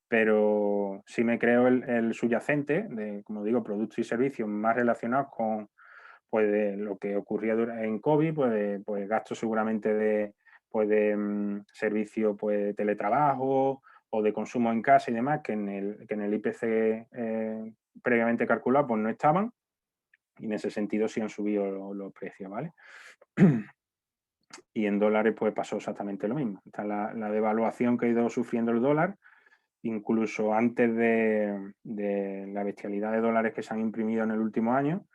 Pero sí me creo el subyacente de, como digo, productos y servicios más relacionados con pues, de lo que ocurría en COVID, pues gastos seguramente de servicio pues, de teletrabajo o de consumo en casa y demás, que en el IPC previamente calculado pues no estaban, y en ese sentido sí han subido los precios, ¿vale? Y en dólares pues pasó exactamente lo mismo. Está la devaluación que ha ido sufriendo el dólar, incluso antes de la bestialidad de dólares que se han imprimido en el último año,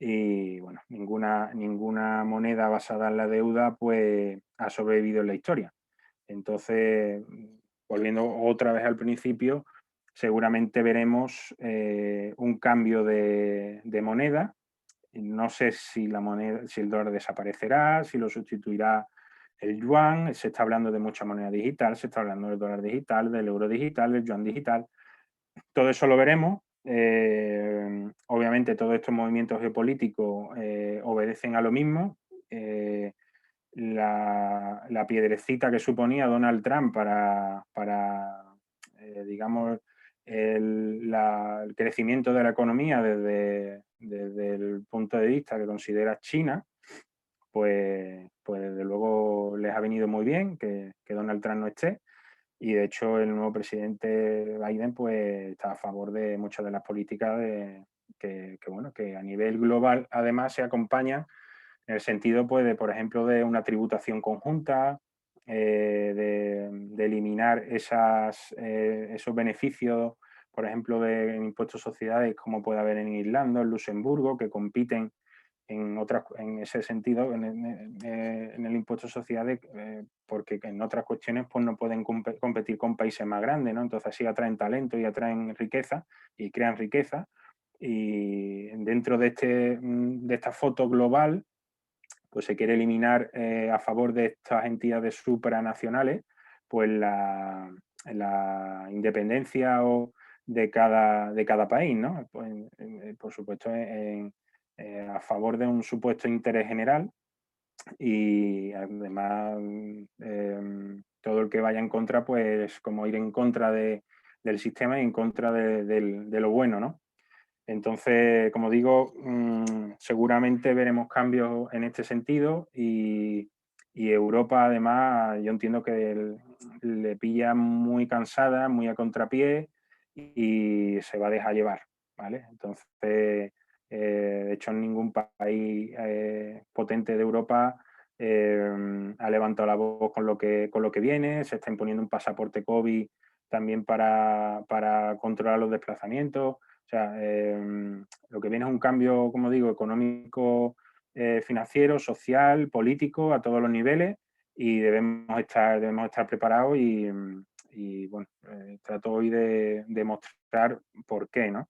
y bueno, ninguna moneda basada en la deuda pues ha sobrevivido en la historia. Entonces, volviendo otra vez al principio, seguramente veremos un cambio de moneda, No sé si la moneda, si el dólar desaparecerá, si lo sustituirá el yuan. Se está hablando de mucha moneda digital, se está hablando del dólar digital, del euro digital, del yuan digital. Todo eso lo veremos. Obviamente todos estos movimientos geopolíticos obedecen a lo mismo. La piedrecita que suponía Donald Trump para digamos, el crecimiento de la economía desde el punto de vista que considera China, pues desde luego les ha venido muy bien que Donald Trump no esté. Y de hecho el nuevo presidente Biden pues está a favor de muchas de las políticas bueno, que a nivel global además se acompañan en el sentido pues de, por ejemplo, de una tributación conjunta, de eliminar esos beneficios, por ejemplo, de impuestos a sociedades como puede haber en Irlanda, en Luxemburgo, que compiten en ese sentido, en el impuesto a sociedades, porque en otras cuestiones pues no pueden competir con países más grandes, ¿no? Entonces sí atraen talento y atraen riqueza y crean riqueza. Y dentro de esta foto global, pues se quiere eliminar a favor de estas entidades supranacionales, pues la independencia de cada país, ¿no? Pues, por supuesto, a favor de un supuesto interés general y además todo el que vaya en contra, pues como ir en contra del sistema y en contra de lo bueno, ¿no? Entonces, como digo, seguramente veremos cambios en este sentido y Europa además yo entiendo que le pilla muy cansada, muy a contrapié y se va a dejar llevar, ¿vale? Entonces, de hecho, ningún país potente de Europa ha levantado la voz con lo que viene, se está imponiendo un pasaporte COVID también para controlar los desplazamientos. O sea, lo que viene es un cambio, como digo, económico, financiero, social, político, a todos los niveles y debemos estar preparados y bueno, trato hoy de mostrar por qué, ¿no?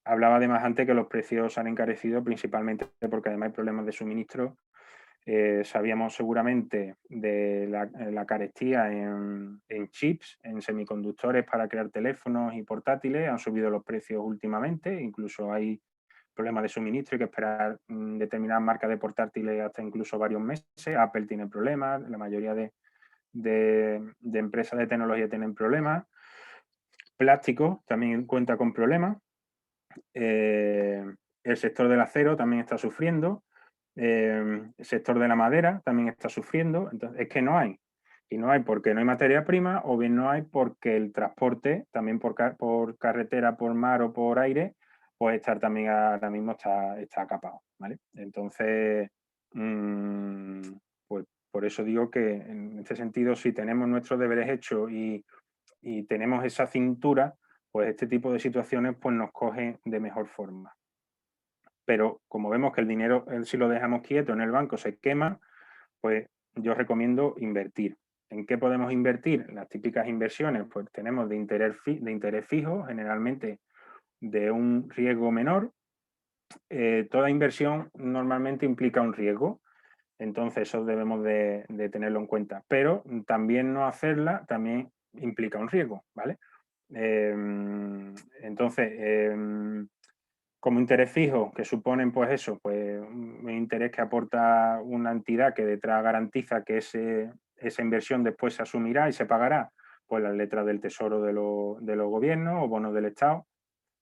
Hablaba además antes que los precios han encarecido principalmente porque además hay problemas de suministro. Sabíamos seguramente de la carestía en chips, en semiconductores para crear teléfonos y portátiles. Han subido los precios últimamente, incluso hay problemas de suministro, hay que esperar determinadas marcas de portátiles hasta incluso varios meses. Apple tiene problemas, la mayoría de empresas de tecnología tienen problemas. Plástico también cuenta con problemas. El sector del acero también está sufriendo. El sector de la madera también está sufriendo. Entonces, es que no hay. Y no hay porque no hay materia prima o bien no hay porque el transporte, también por carretera, por mar o por aire, pues también ahora mismo está capado, ¿vale? Entonces, pues por eso digo que en este sentido, si tenemos nuestros deberes hechos y tenemos esa cintura, pues este tipo de situaciones pues nos coge de mejor forma. Pero como vemos que el dinero, si lo dejamos quieto en el banco, se quema, pues yo recomiendo invertir. ¿En qué podemos invertir? Las típicas inversiones, pues tenemos de interés fijo, generalmente de un riesgo menor. Toda inversión normalmente implica un riesgo, entonces eso debemos de tenerlo en cuenta. Pero también no hacerla también implica un riesgo, ¿vale? Entonces, como interés fijo, que suponen pues eso, pues un interés que aporta una entidad que detrás garantiza que esa inversión después se asumirá y se pagará, pues las letras del tesoro de los gobiernos o bonos del Estado,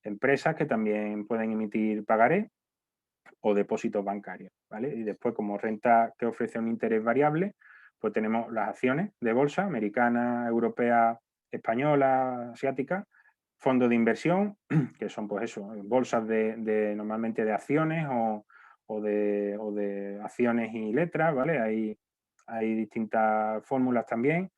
empresas que también pueden emitir pagaré o depósitos bancarios, ¿vale? Y después como renta que ofrece un interés variable, pues tenemos las acciones de bolsa americana, europea, española, asiática, fondos de inversión, que son pues eso, bolsas normalmente de acciones o de acciones y letras, ¿vale? Hay distintas fórmulas también.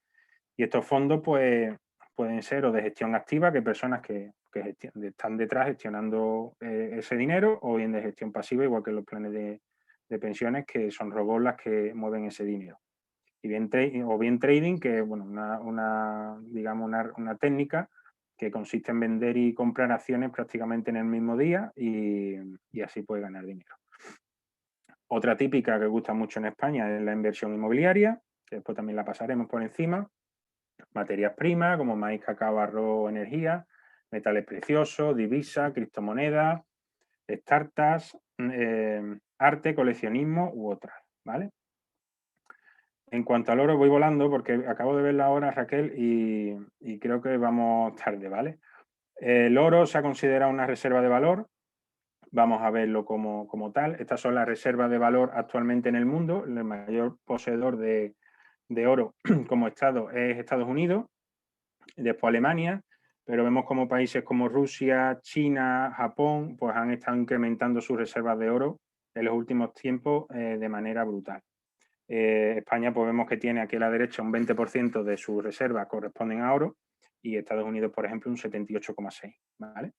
Y estos fondos pues pueden ser o de gestión activa, que personas que están detrás gestionando ese dinero, o bien de gestión pasiva, igual que los planes de pensiones, que son robots las que mueven ese dinero. Y bien trading, que bueno, digamos una técnica que consiste en vender y comprar acciones prácticamente en el mismo día y así puede ganar dinero. Otra típica que gusta mucho en España es la inversión inmobiliaria, que después también la pasaremos por encima. Materias primas como maíz, cacao, arroz, energía, metales preciosos, divisas, criptomonedas, startups, arte, coleccionismo u otras, ¿vale? En cuanto al oro, voy volando porque acabo de ver la hora, Raquel, y creo que vamos tarde, ¿vale? El oro se ha considerado una reserva de valor. Vamos a verlo como tal. Estas son las reservas de valor actualmente en el mundo. El mayor poseedor de oro como Estado es Estados Unidos, después Alemania, pero vemos como países como Rusia, China, Japón, pues han estado incrementando sus reservas de oro en los últimos tiempos de manera brutal. España, pues vemos que tiene aquí a la derecha un 20% de sus reservas corresponden a oro y Estados Unidos, por ejemplo, un 78,6%, ¿vale?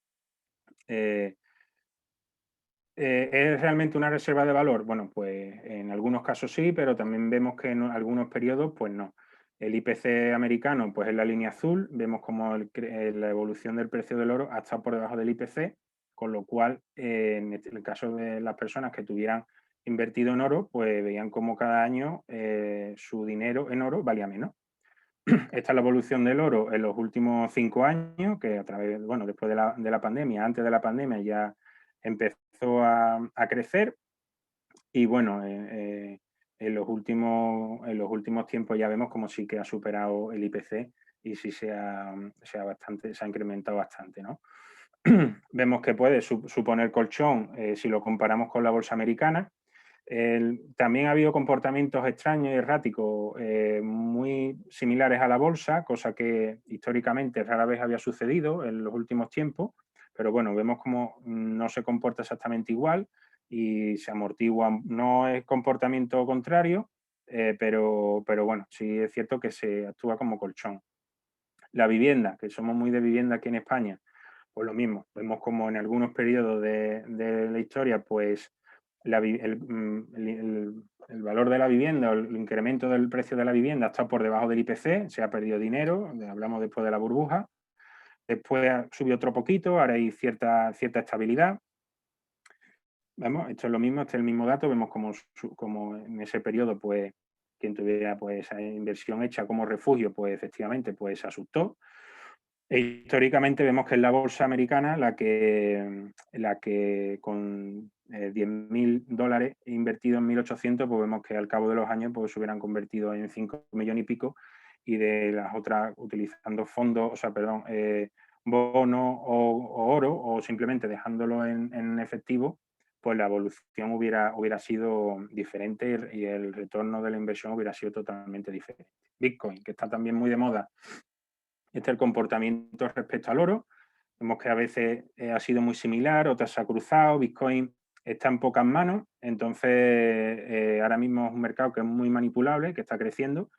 ¿Es realmente una reserva de valor? Bueno, pues en algunos casos sí, pero también vemos que en algunos periodos, pues no. El IPC americano, pues es la línea azul, vemos como la evolución del precio del oro ha estado por debajo del IPC, con lo cual, en el caso de las personas que tuvieran invertido en oro, pues veían como cada año su dinero en oro valía menos. Esta es la evolución del oro en los últimos 5 años, que a través, bueno, después de la pandemia, antes de la pandemia ya empezó a crecer y bueno, en los últimos tiempos ya vemos como sí que ha superado el IPC y sí se ha incrementado bastante, ¿no? Vemos que puede suponer colchón si lo comparamos con la bolsa americana. También ha habido comportamientos extraños y erráticos muy similares a la bolsa, cosa que históricamente rara vez había sucedido en los últimos tiempos, pero bueno, vemos como no se comporta exactamente igual y se amortigua, no es comportamiento contrario, pero bueno, sí es cierto que se actúa como colchón. La vivienda, que somos muy de vivienda aquí en España, pues lo mismo, vemos como en algunos periodos de la historia, pues el valor de la vivienda o el incremento del precio de la vivienda está por debajo del IPC, se ha perdido dinero, hablamos después de la burbuja, después ha subido otro poquito, ahora hay cierta estabilidad. Vemos, esto es lo mismo, este es el mismo dato, vemos como en ese periodo, pues, quien tuviera pues, esa inversión hecha como refugio, pues efectivamente pues, se asustó. E históricamente vemos que es la bolsa americana la que con $10.000 invertidos en 1.800, pues vemos que al cabo de los años pues, se hubieran convertido en 5 millones y pico, y de las otras utilizando fondos, o sea, perdón, bonos o oro, o simplemente dejándolo en efectivo, pues la evolución hubiera sido diferente y el retorno de la inversión hubiera sido totalmente diferente. Bitcoin, que está también muy de moda. Este es el comportamiento respecto al oro. Vemos que a veces ha sido muy similar, otras se ha cruzado. Bitcoin está en pocas manos, entonces ahora mismo es un mercado que es muy manipulable, que está creciendo.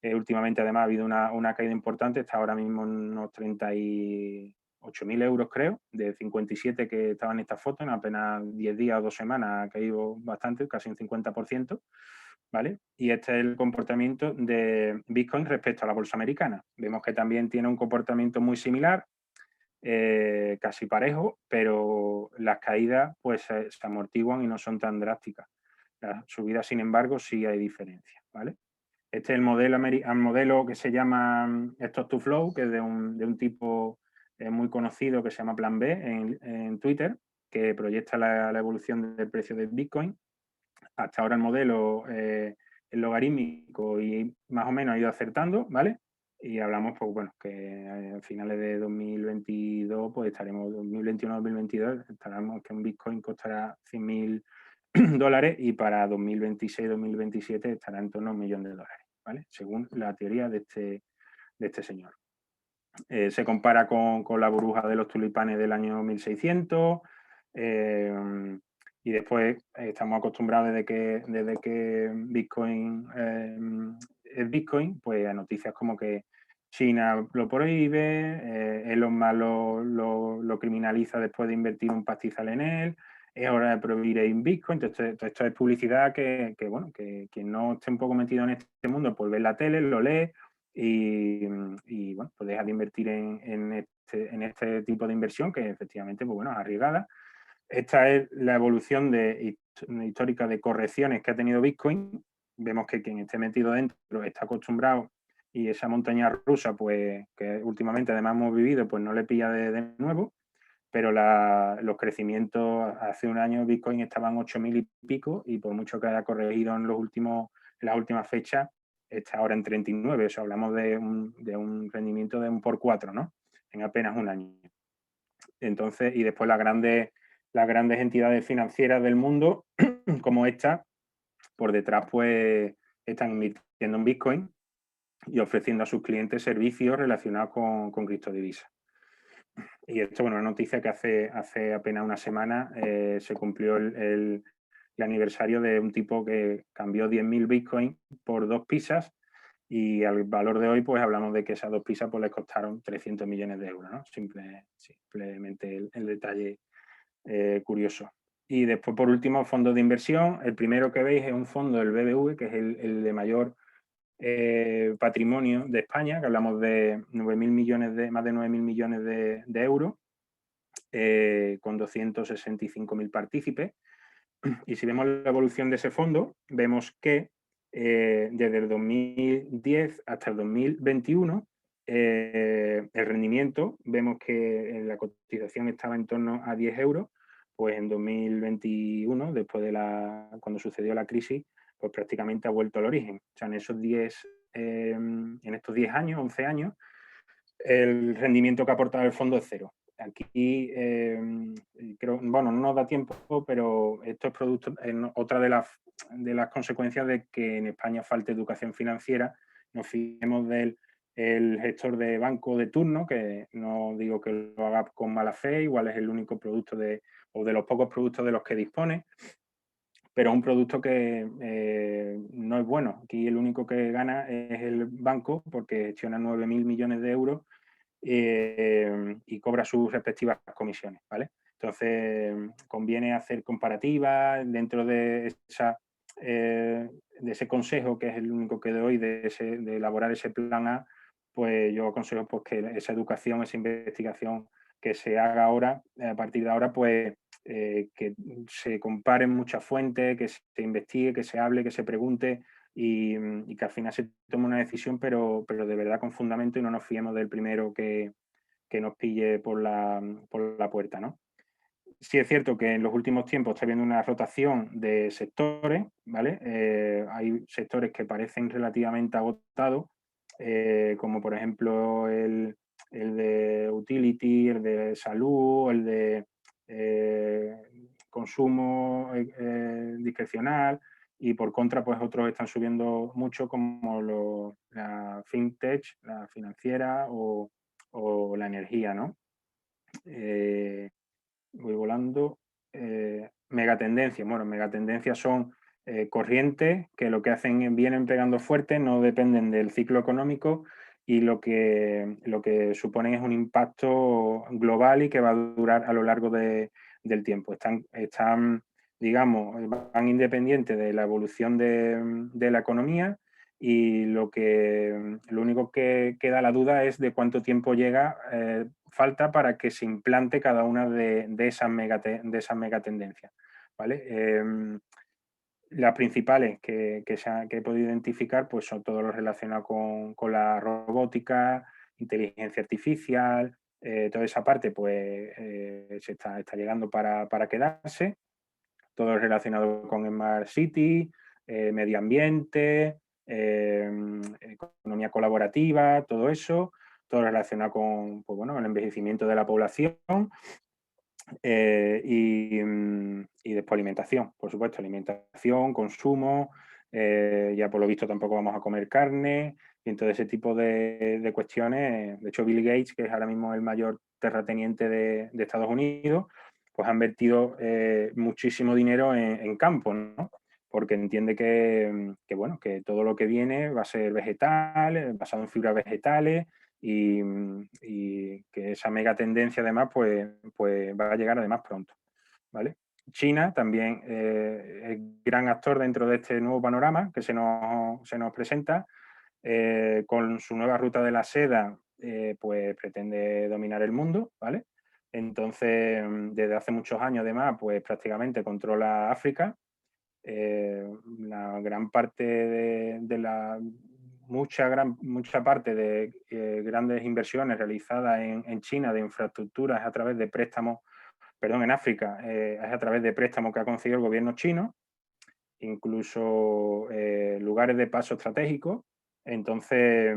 Últimamente además ha habido una caída importante, está ahora mismo en unos 38.000 euros creo, de 57 que estaban en esta foto, en apenas 10 días o 2 semanas ha caído bastante, casi un 50%. ¿Vale? Y este es el comportamiento de Bitcoin respecto a la bolsa americana. Vemos que también tiene un comportamiento muy similar, casi parejo, pero las caídas pues se amortiguan y no son tan drásticas. Las subidas, sin embargo, sí hay diferencia, ¿vale? Este es el modelo que se llama Stock to Flow, que es de un tipo muy conocido que se llama Plan B en Twitter, que proyecta la evolución del precio del Bitcoin. Hasta ahora el modelo es logarítmico y más o menos ha ido acertando, ¿vale? Y hablamos, pues bueno, que a finales de 2022, pues estaremos, 2021-2022, estaremos que un Bitcoin costará $100.000 y para 2026-2027 estará en torno a $1.000.000, ¿vale? Según la teoría de este señor. Se compara con la burbuja de los tulipanes del año 1600, y después estamos acostumbrados desde que Bitcoin es Bitcoin, pues a noticias como que China lo prohíbe, Elon Musk lo criminaliza después de invertir un pastizal en él, es hora de prohibir en Bitcoin. Entonces, esto es publicidad que bueno, que quien no esté un poco metido en este mundo, pues ve la tele, lo lee, y bueno, pues deja de invertir en este tipo de inversión que efectivamente, pues bueno, es arriesgada. Esta es la evolución histórica de correcciones que ha tenido Bitcoin. Vemos que quien esté metido dentro está acostumbrado y esa montaña rusa, pues que últimamente además hemos vivido, pues no le pilla de nuevo, pero los crecimientos hace un año Bitcoin estaba en 8.000 y pico y por mucho que haya corregido en las últimas fechas, está ahora en 39. O sea, hablamos de un rendimiento de un por 4, ¿no? En apenas un año. Entonces, y después las grandes entidades financieras del mundo, como esta, por detrás, pues están invirtiendo en Bitcoin y ofreciendo a sus clientes servicios relacionados con criptodivisas. Y esto, bueno, una noticia que hace apenas una semana se cumplió el aniversario de un tipo que cambió 10.000 Bitcoin por 2 pizzas y al valor de hoy, pues hablamos de que esas 2 pizzas pues, les costaron 300 millones de euros, ¿no? Simplemente el detalle curioso. Y después, por último, fondos de inversión. El primero que veis es un fondo del BBV, que es el de mayor patrimonio de España, que hablamos de 9.000 millones más de 9.000 millones de euros, con 265.000 partícipes. Y si vemos la evolución de ese fondo, vemos que desde el 2010 hasta el 2021, el rendimiento, vemos que la cotización estaba en torno a 10 euros, pues en 2021, después de cuando sucedió la crisis, pues prácticamente ha vuelto al origen. O sea, en estos 10 años, 11 años, el rendimiento que ha aportado el fondo es cero. Aquí, creo, bueno, no nos da tiempo, pero esto es producto, otra de las consecuencias de que en España falte educación financiera. Nos fiemos del gestor de banco de turno, que no digo que lo haga con mala fe, igual es el único producto o de los pocos productos de los que dispone, pero es un producto que no es bueno. Aquí el único que gana es el banco porque gestiona 9.000 millones de euros y cobra sus respectivas comisiones, ¿vale? Entonces, conviene hacer comparativas dentro de ese consejo, que es el único que doy, de elaborar ese plan A, pues yo aconsejo pues, que esa educación, esa investigación que se haga ahora, a partir de ahora, pues que se comparen muchas fuentes, que se investigue, que se hable, que se pregunte y que al final se tome una decisión, pero de verdad con fundamento y no nos fiemos del primero que nos pille por la puerta, ¿no? Sí es cierto que en los últimos tiempos está habiendo una rotación de sectores, ¿vale? Hay sectores que parecen relativamente agotados, como por ejemplo el de utility, el de salud, el de consumo discrecional, y por contra, pues otros están subiendo mucho, como la fintech, la financiera o la energía, ¿no? Voy volando. Megatendencias. Bueno, megatendencias son corrientes que lo que hacen vienen pegando fuerte, no dependen del ciclo económico y lo que suponen es un impacto global y que va a durar a lo largo del tiempo. Están, digamos, van independientes de la evolución de la economía y lo único que queda la duda es de cuánto tiempo falta para que se implante cada una de esas megatendencias, ¿vale? Las principales que he podido identificar pues son todos los relacionados con la robótica, inteligencia artificial, toda esa parte pues se está llegando para quedarse, todo relacionado con Smart City, medio ambiente, economía colaborativa, todo eso, todo relacionado con pues bueno, el envejecimiento de la población y después alimentación, por supuesto, alimentación, consumo, ya por lo visto tampoco vamos a comer carne y en todo ese tipo de cuestiones. De hecho, Bill Gates, que es ahora mismo el mayor terrateniente de Estados Unidos, pues ha invertido muchísimo dinero en campo, ¿no? Porque entiende bueno, que todo lo que viene va a ser vegetal, basado en fibras vegetales, y que esa mega tendencia además pues va a llegar además pronto, ¿vale? China también es gran actor dentro de este nuevo panorama que se nos presenta con su nueva ruta de la seda, pues pretende dominar el mundo, ¿vale? Entonces, desde hace muchos años además, pues prácticamente controla África. La gran parte de la mucha parte de grandes inversiones realizadas en China de infraestructuras a través de préstamos, perdón, en África, es a través de préstamos que ha conseguido el gobierno chino, incluso lugares de paso estratégicos. Entonces,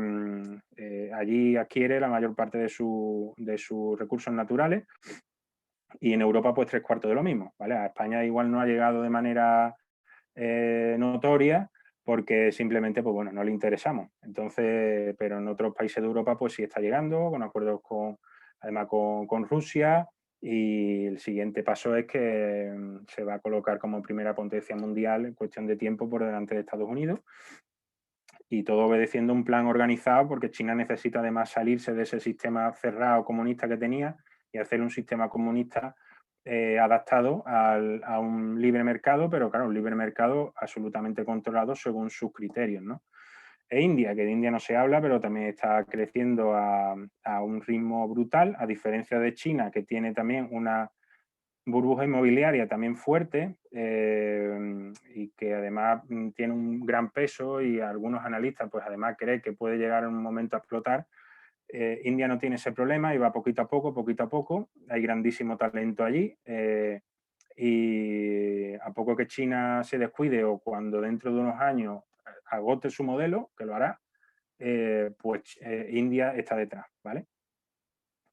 allí adquiere la mayor parte de sus recursos naturales, y en Europa pues 3/4 de lo mismo, ¿vale? A España igual no ha llegado de manera notoria, porque simplemente pues bueno, no le interesamos. Entonces, pero en otros países de Europa pues sí está llegando, con acuerdos además con Rusia, y el siguiente paso es que se va a colocar como primera potencia mundial en cuestión de tiempo por delante de Estados Unidos, y todo obedeciendo un plan organizado, porque China necesita además salirse de ese sistema cerrado comunista que tenía y hacer un sistema comunista adaptado a un libre mercado, pero claro, un libre mercado absolutamente controlado según sus criterios, ¿no? E India, que de India no se habla, pero también está creciendo a un ritmo brutal, a diferencia de China, que tiene también una burbuja inmobiliaria también fuerte, y que además tiene un gran peso, y algunos analistas pues además creen que puede llegar en un momento a explotar. India no tiene ese problema y va poquito a poco, poquito a poco. Hay grandísimo talento allí, y a poco que China se descuide, o cuando dentro de unos años agote su modelo, que lo hará, pues India está detrás, ¿vale?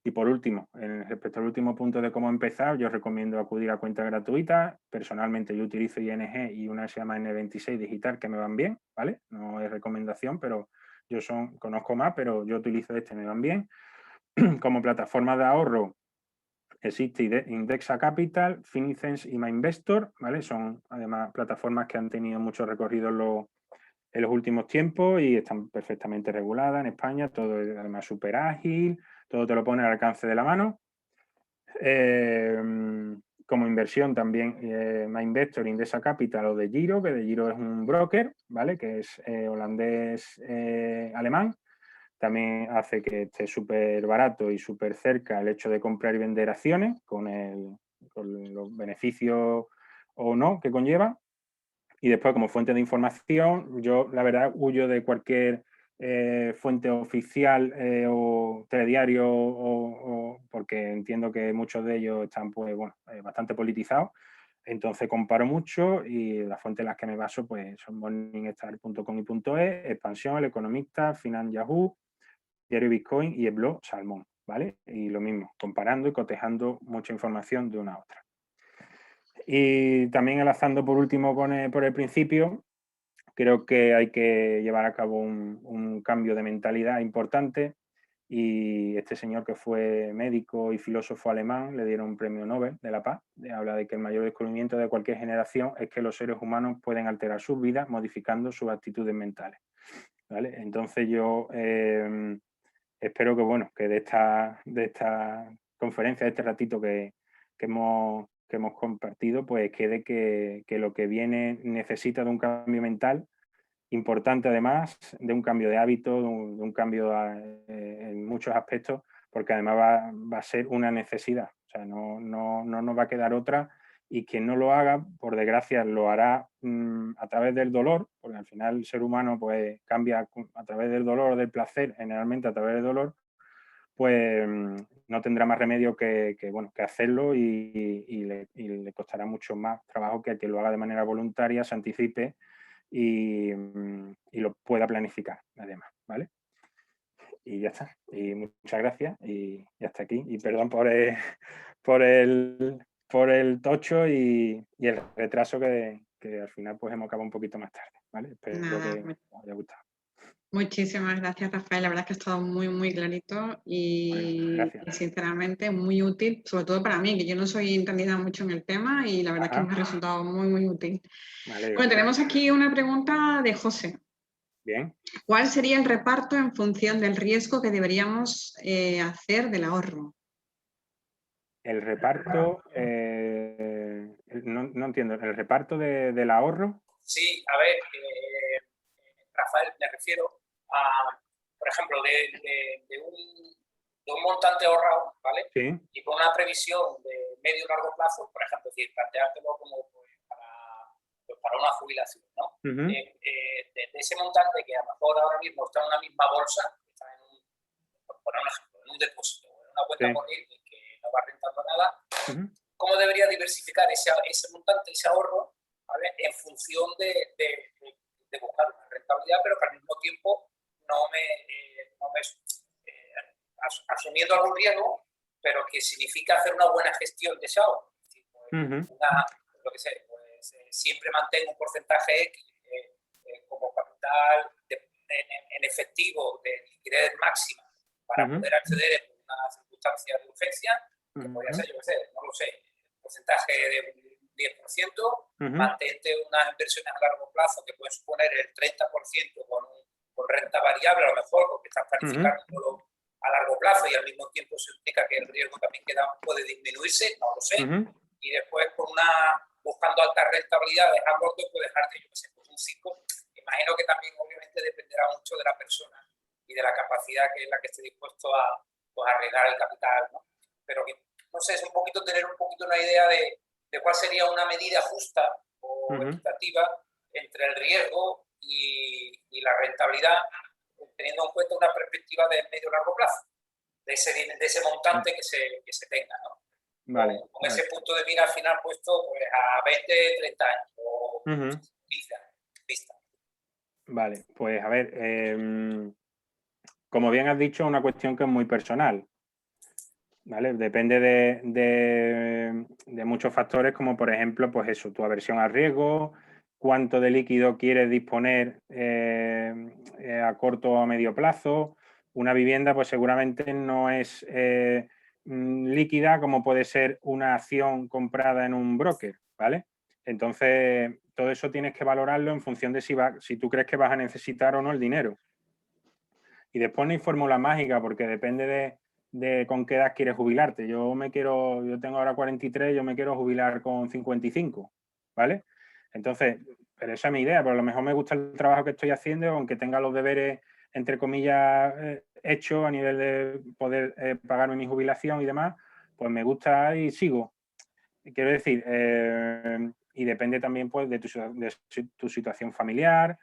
Y por último, respecto al último punto de cómo empezar, yo recomiendo acudir a cuentas gratuitas. Personalmente yo utilizo ING y una se llama N26 Digital, que me van bien, ¿vale? No es recomendación, pero conozco más, pero yo utilizo me van bien. Como plataforma de ahorro existe Indexa Capital, Finicens y MyInvestor, ¿vale? Son además plataformas que han tenido mucho recorrido en los últimos tiempos y están perfectamente reguladas en España. Todo es además súper ágil, todo te lo pone al alcance de la mano. Como inversión también MyInvestor, Indesa Capital o De Giro, que De Giro es un broker, ¿vale? Que es holandés-alemán. También hace que esté súper barato y súper cerca el hecho de comprar y vender acciones con los beneficios o no que conlleva. Y después, como fuente de información, yo la verdad huyo de cualquier fuente oficial o telediario, porque entiendo que muchos de ellos están pues, bueno, bastante politizados. Entonces comparo mucho, y las fuentes en las que me baso pues, son morningstar.com y .es, Expansión, El Economista, Finan Yahoo, Diario Bitcoin y el blog Salmón, ¿vale? Y lo mismo, comparando y cotejando mucha información de una a otra. Y también enlazando por último por el principio, creo que hay que llevar a cabo un cambio de mentalidad importante, y este señor, que fue médico y filósofo alemán, le dieron un premio Nobel de la Paz. Habla de que el mayor descubrimiento de cualquier generación es que los seres humanos pueden alterar sus vidas modificando sus actitudes mentales, ¿vale? Entonces yo espero que, bueno, que de esta conferencia, de este ratito que hemos compartido, pues quede que lo que viene necesita de un cambio mental importante, además de un cambio de hábito, de un cambio en muchos aspectos, porque además va a ser una necesidad. O sea, no nos va a quedar otra, y quien no lo haga, por desgracia, lo hará a través del dolor, porque al final el ser humano pues cambia a través del dolor o del placer, generalmente a través del dolor. Pues no tendrá más remedio bueno, que hacerlo, y le costará mucho más trabajo que a quien lo haga de manera voluntaria, se anticipe y lo pueda planificar además, ¿vale? Y ya está. Y muchas gracias, y hasta aquí. Y perdón por el tocho y el retraso, que al final pues hemos acabado un poquito más tarde, ¿vale? Espero Nada, que os haya gustado. muchísimas gracias, Rafael. La verdad es que ha estado muy, muy clarito y, Bueno, gracias. sinceramente muy útil, sobre todo para mí, que yo no soy entendida mucho en el tema, y la verdad es que me ha resultado muy, muy útil. Me alegro. Bueno, tenemos aquí una pregunta de José. Bien. ¿Cuál sería el reparto en función del riesgo que deberíamos hacer del ahorro? El reparto, no entiendo, ¿el reparto del ahorro? Sí, a ver, Rafael, me refiero por ejemplo, de un montante ahorrado, ¿vale? Sí. Y con una previsión de medio y largo plazo, por ejemplo, es decir, planteártelo como para una jubilación, ¿no? De ese montante que a lo mejor ahora mismo está en una misma bolsa, está por ejemplo, en un depósito, en una cuenta corriente que no va rentando nada, ¿cómo debería diversificar ese montante, ese ahorro, ¿vale? En función de buscar una rentabilidad, pero que al mismo tiempo no me asumiendo algún riesgo, pero que significa hacer una buena gestión de ese ahorro. Es decir, lo que sé, pues, siempre mantengo un porcentaje como capital en efectivo de liquidez máxima para poder acceder en una circunstancia de urgencia, que podría ser, yo qué sé, no lo sé, porcentaje de un 10%, mantente unas inversiones a largo plazo que pueden suponer el 30% con renta variable, a lo mejor, porque estás planificando a largo plazo y al mismo tiempo se implica que el riesgo también puede disminuirse, no lo sé, y después buscando altas rentabilidades a corto puede dejarte, yo qué sé, pues un 5. Imagino que también obviamente dependerá mucho de la persona y de la capacidad que es la que esté dispuesto a arriesgar el capital, ¿no? Pero que, no sé, es un poquito tener un poquito una idea de cuál sería una medida justa o equitativa entre el riesgo y la rentabilidad, teniendo en cuenta una perspectiva de medio largo plazo, de ese montante que se tenga, ¿no? Vale, con ese punto de mira al final puesto pues, a 20, 30 años o 15 años vista. Vale, pues a ver, como bien has dicho, es una cuestión que es muy personal, ¿vale? Depende de muchos factores, como por ejemplo, pues eso, tu aversión al riesgo, cuánto de líquido quieres disponer a corto o a medio plazo. Una vivienda, pues seguramente no es líquida como puede ser una acción comprada en un broker, ¿vale? Entonces, todo eso tienes que valorarlo en función de si tú crees que vas a necesitar o no el dinero. Y después no hay fórmula mágica, porque depende de con qué edad quieres jubilarte. Yo tengo ahora 43, yo me quiero jubilar con 55, ¿vale? Entonces, pero esa es mi idea, pero a lo mejor me gusta el trabajo que estoy haciendo, aunque tenga los deberes, entre comillas, hechos a nivel de poder pagarme mi jubilación y demás, pues me gusta y sigo. Quiero decir, y depende también pues de tu situación familiar,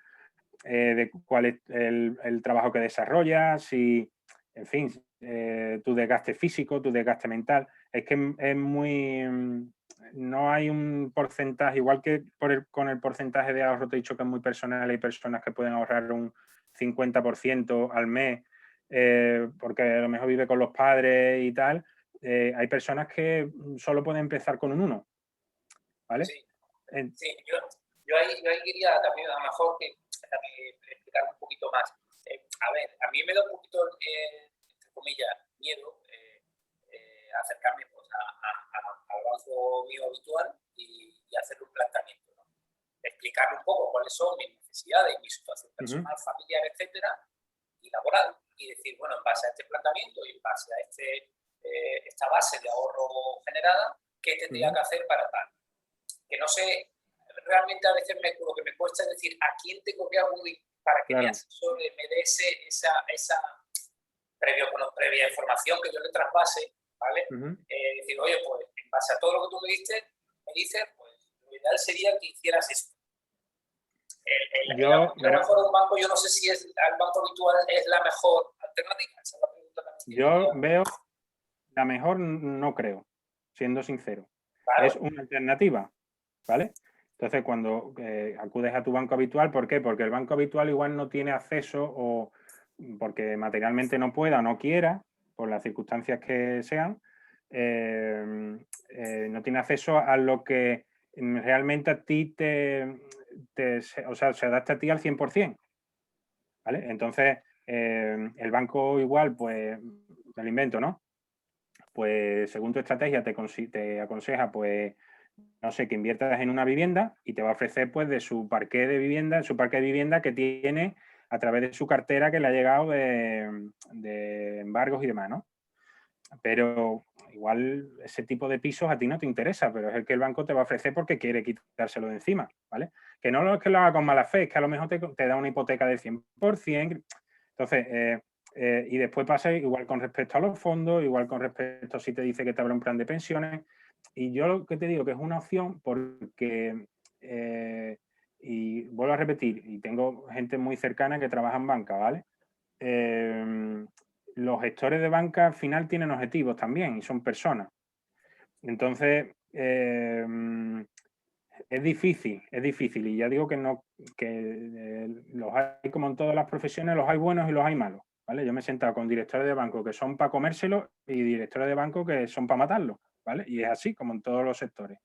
de cuál es el trabajo que desarrollas, y, en fin, tu desgaste físico, tu desgaste mental. Es que es muy... No hay un porcentaje, igual que con el porcentaje de ahorro te he dicho que es muy personal, hay personas que pueden ahorrar un 50% al mes porque a lo mejor vive con los padres y tal. Hay personas que solo pueden empezar con un 1, ¿vale? Sí, yo ahí quería también a lo mejor explicar un poquito más. A ver, a mí me da un poquito, entre comillas, miedo acercarme pues, al banco mío habitual y hacerle un planteamiento, ¿no? Explicarle un poco cuáles son mis necesidades, mi situación personal, familiar, etcétera, y laboral, y decir, bueno, en base a este planteamiento y en base a esta base de ahorro generada, ¿qué tendría que hacer para tal? Que no sé, realmente a veces lo que me cuesta es decir a quién tengo que acudir para que me asesore, me dé esa previa información que yo le traspase, ¿vale? Decir, oye, pues en base a todo lo que tú me dices, pues lo ideal sería que hicieras esto. A lo mejor un banco, yo no sé si el banco habitual es la mejor alternativa. Esa es la pregunta también. Yo veo la mejor, no creo, siendo sincero. Claro. Es una alternativa, ¿vale? Entonces, cuando acudes a tu banco habitual, ¿por qué? Porque el banco habitual igual no tiene acceso o porque materialmente no pueda o no quiera, por las circunstancias que sean, no tiene acceso a lo que realmente a ti o sea, se adapta a ti al 100%, ¿vale? Entonces, el banco igual, pues, me lo invento, ¿no? Pues según tu estrategia te aconseja, pues, no sé, que inviertas en una vivienda y te va a ofrecer, pues, de su parque de vivienda que tiene a través de su cartera que le ha llegado de embargos y demás, ¿no? Pero igual ese tipo de pisos a ti no te interesa, pero es el que el banco te va a ofrecer porque quiere quitárselo de encima, ¿vale? Que no es que lo haga con mala fe, es que a lo mejor te da una hipoteca del 100%, Entonces, y después pasa igual con respecto a los fondos, igual con respecto a si te dice que te habrá un plan de pensiones. Y yo lo que te digo que es una opción porque, y vuelvo a repetir, y tengo gente muy cercana que trabaja en banca, ¿vale? Los gestores de banca al final tienen objetivos también y son personas. Entonces, es difícil y ya digo que no, los hay como en todas las profesiones, los hay buenos y los hay malos, ¿vale? Yo me he sentado con directores de banco que son para comérselo y directores de banco que son para matarlo, ¿vale? Y es así como en todos los sectores.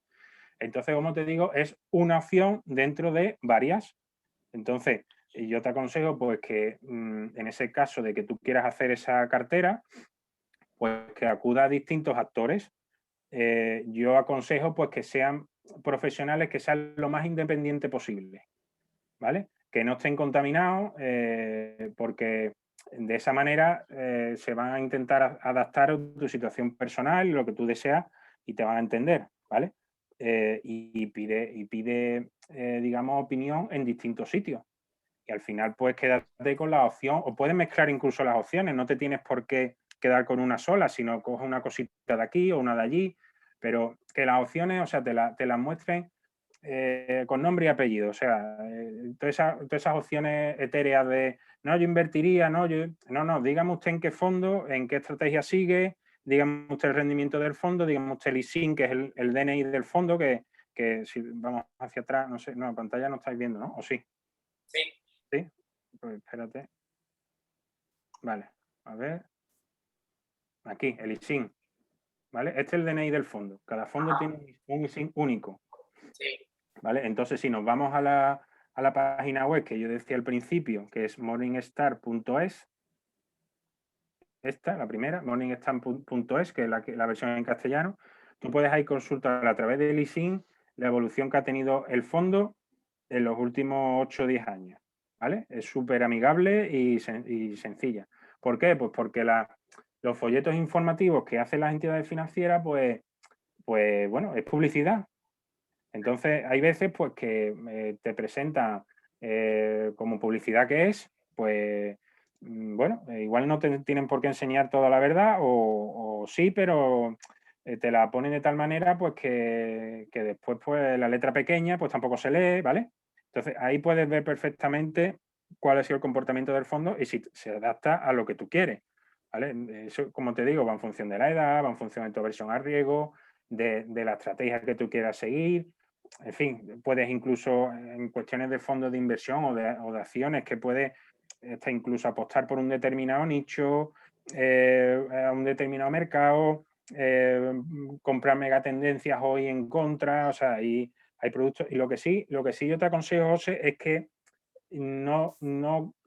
Entonces, como te digo, es una opción dentro de varias. Entonces, yo te aconsejo pues que en ese caso de que tú quieras hacer esa cartera, pues que acuda a distintos actores. Yo aconsejo pues que sean profesionales que sean lo más independiente posible, ¿vale? Que no estén contaminados porque de esa manera se van a intentar adaptar a tu situación personal, lo que tú deseas y te van a entender, ¿vale? Y pide digamos, opinión en distintos sitios. Y al final puedes quedarte con la opción, o puedes mezclar incluso las opciones, no te tienes por qué quedar con una sola, sino coges una cosita de aquí o una de allí, pero que las opciones, o sea, te las muestren con nombre y apellido, o sea, todas esas opciones etéreas de, no, yo invertiría, no, dígame usted en qué fondo, en qué estrategia sigue, dígame usted el rendimiento del fondo, dígame usted el ISIN, que es el DNI del fondo, que si vamos hacia atrás, no sé, no, en pantalla no estáis viendo, ¿no? ¿O sí? Sí. ¿Sí? Pues espérate. Vale, a ver. Aquí, el ISIN. ¿Vale? Este es el DNI del fondo. Cada fondo tiene un ISIN único. Sí. ¿Vale? Entonces, si nos vamos a la página web que yo decía al principio, que es morningstar.es, esta, la primera, morningstar.es, que es la versión en castellano, tú puedes ahí consultar a través del ISIN la evolución que ha tenido el fondo en los últimos 8 o 10 años. ¿Vale? Es súper amigable y sencilla. ¿Por qué? Pues porque los folletos informativos que hacen las entidades financieras, pues bueno, es publicidad. Entonces, hay veces pues que te presentan como publicidad que es, pues bueno, igual no te tienen por qué enseñar toda la verdad o sí, pero te la ponen de tal manera pues que después pues la letra pequeña pues tampoco se lee, ¿vale? Entonces, ahí puedes ver perfectamente cuál ha sido el comportamiento del fondo y si se adapta a lo que tú quieres, ¿vale? Eso, como te digo, va en función de la edad, va en función de tu aversión al riesgo, de la estrategia que tú quieras seguir. En fin, puedes incluso en cuestiones de fondos de inversión o de acciones que puedes incluso apostar por un determinado nicho, a un determinado mercado, comprar megatendencias hoy en contra, o sea, hay productos. Y lo que sí yo te aconsejo, José, es que no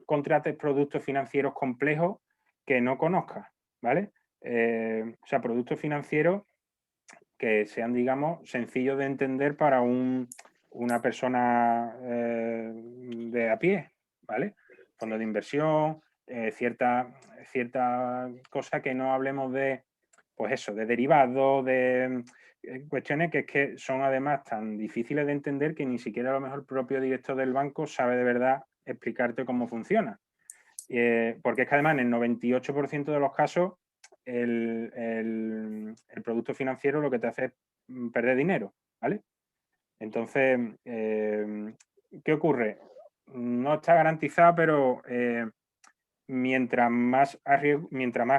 contrates productos financieros complejos que no conozcas, ¿vale? O sea, productos financieros que sean, digamos, sencillos de entender para una persona de a pie, ¿vale? Fondos de inversión, cierta cosa que no hablemos de, pues eso, de derivados, de cuestiones que es que son además tan difíciles de entender que ni siquiera a lo mejor el propio director del banco sabe de verdad explicarte cómo funciona. Porque es que además en el 98% de los casos el producto financiero lo que te hace es perder dinero, ¿vale? Entonces, ¿qué ocurre? No está garantizado, pero mientras más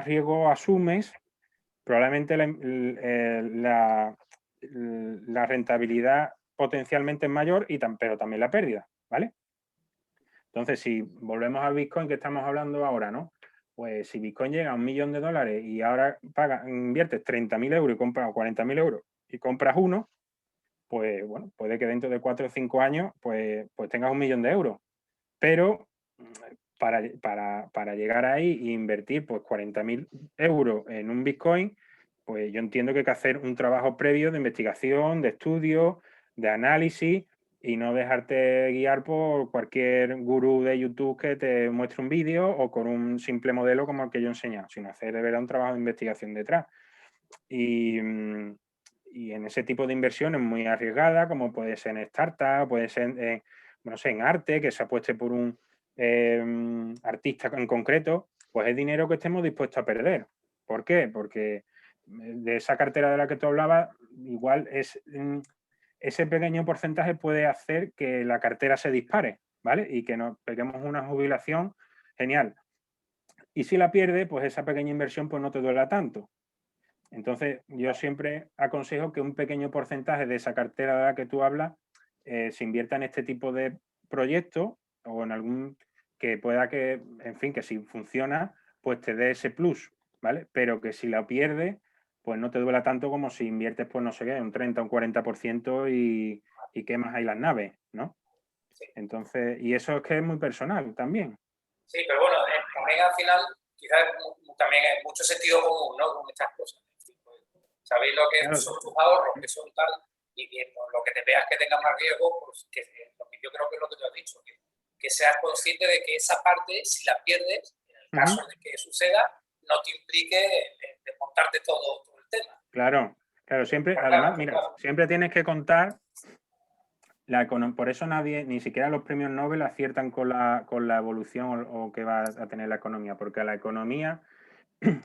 riesgo asumes, probablemente la rentabilidad potencialmente es mayor, pero también la pérdida, ¿vale? Entonces, si volvemos al Bitcoin que estamos hablando ahora, ¿no? Pues si Bitcoin llega a $1.000.000 y ahora inviertes 30.000 euros y compras, o 40.000 euros y compras uno, pues bueno, puede que dentro de 4 o 5 años pues tengas 1.000.000 de euros. Pero para llegar ahí e invertir pues 40.000 euros en un Bitcoin, pues yo entiendo que hay que hacer un trabajo previo de investigación, de estudio, de análisis y no dejarte guiar por cualquier gurú de YouTube que te muestre un vídeo o con un simple modelo como el que yo he enseñado, sino hacer de verdad un trabajo de investigación detrás. Y en ese tipo de inversiones muy arriesgada, como puede ser en startup, puede ser no sé, en arte, que se apueste por un artista en concreto, pues es dinero que estemos dispuestos a perder. ¿Por qué? Porque de esa cartera de la que tú hablabas, igual ese pequeño porcentaje puede hacer que la cartera se dispare, ¿vale? Y que nos peguemos una jubilación genial. Y si la pierdes, pues esa pequeña inversión pues no te duela tanto. Entonces, yo siempre aconsejo que un pequeño porcentaje de esa cartera de la que tú hablas se invierta en este tipo de proyectos o en algún que pueda que, en fin, que si funciona, pues te dé ese plus, ¿vale? Pero que si la pierdes, pues no te duela tanto como si inviertes, pues no sé qué, un 30 o un 40% y quemas ahí las naves, ¿no? Sí. Entonces, y eso es que es muy personal también. Sí, pero bueno, también al final quizás también hay mucho sentido común, ¿no? Con estas cosas. Sabéis lo que son tus ahorros, que son tal, y bien, lo que te veas que tenga más riesgo, pues que yo creo que es lo que te has dicho, que seas consciente de que esa parte, si la pierdes, en el caso de que suceda, no te implique desmontarte todo el tema. Claro, siempre, además, mira, siempre tienes que contar por eso nadie, ni siquiera los premios Nobel aciertan con la evolución o que va a tener la economía, porque la economía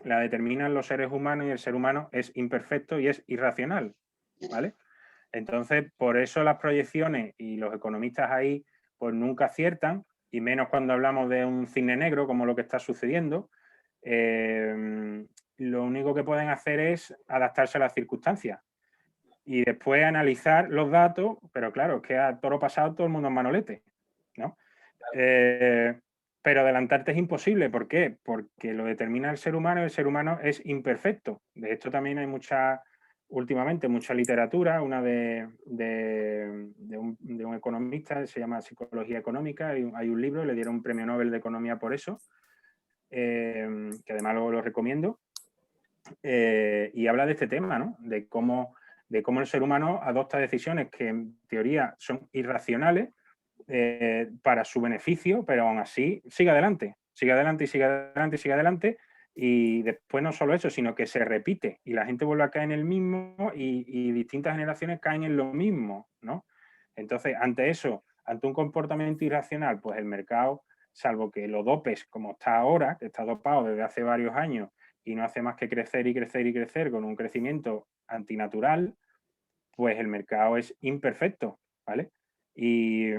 la determinan los seres humanos y el ser humano es imperfecto y es irracional, ¿vale? Entonces, por eso las proyecciones y los economistas ahí pues nunca aciertan, y menos cuando hablamos de un cisne negro como lo que está sucediendo. Lo único que pueden hacer es adaptarse a las circunstancias y después analizar los datos, pero claro, es que a toro pasado todo el mundo es manolete, ¿no? Pero adelantarte es imposible. ¿Por qué? Porque lo determina el ser humano y el ser humano es imperfecto. De hecho, también hay últimamente mucha literatura, una de un economista, se llama Psicología Económica, hay un libro, le dieron un premio Nobel de Economía por eso, que además lo recomiendo, y habla de este tema, ¿no? De cómo el ser humano adopta decisiones que en teoría son irracionales para su beneficio, pero aún así sigue adelante, sigue adelante y sigue adelante y sigue adelante, y después no solo eso, sino que se repite y la gente vuelve a caer en el mismo y distintas generaciones caen en lo mismo, ¿no? Entonces, ante eso, ante un comportamiento irracional, pues el mercado, salvo que lo dopes como está ahora, que está dopado desde hace varios años y no hace más que crecer y crecer y crecer con un crecimiento antinatural, pues el mercado es imperfecto, ¿vale? Y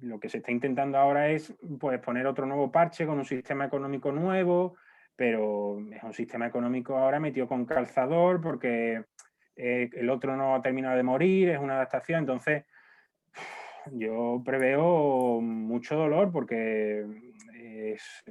lo que se está intentando ahora es pues, poner otro nuevo parche con un sistema económico nuevo, pero es un sistema económico ahora metido con calzador porque el otro no ha terminado de morir, es una adaptación. Entonces, yo preveo mucho dolor porque es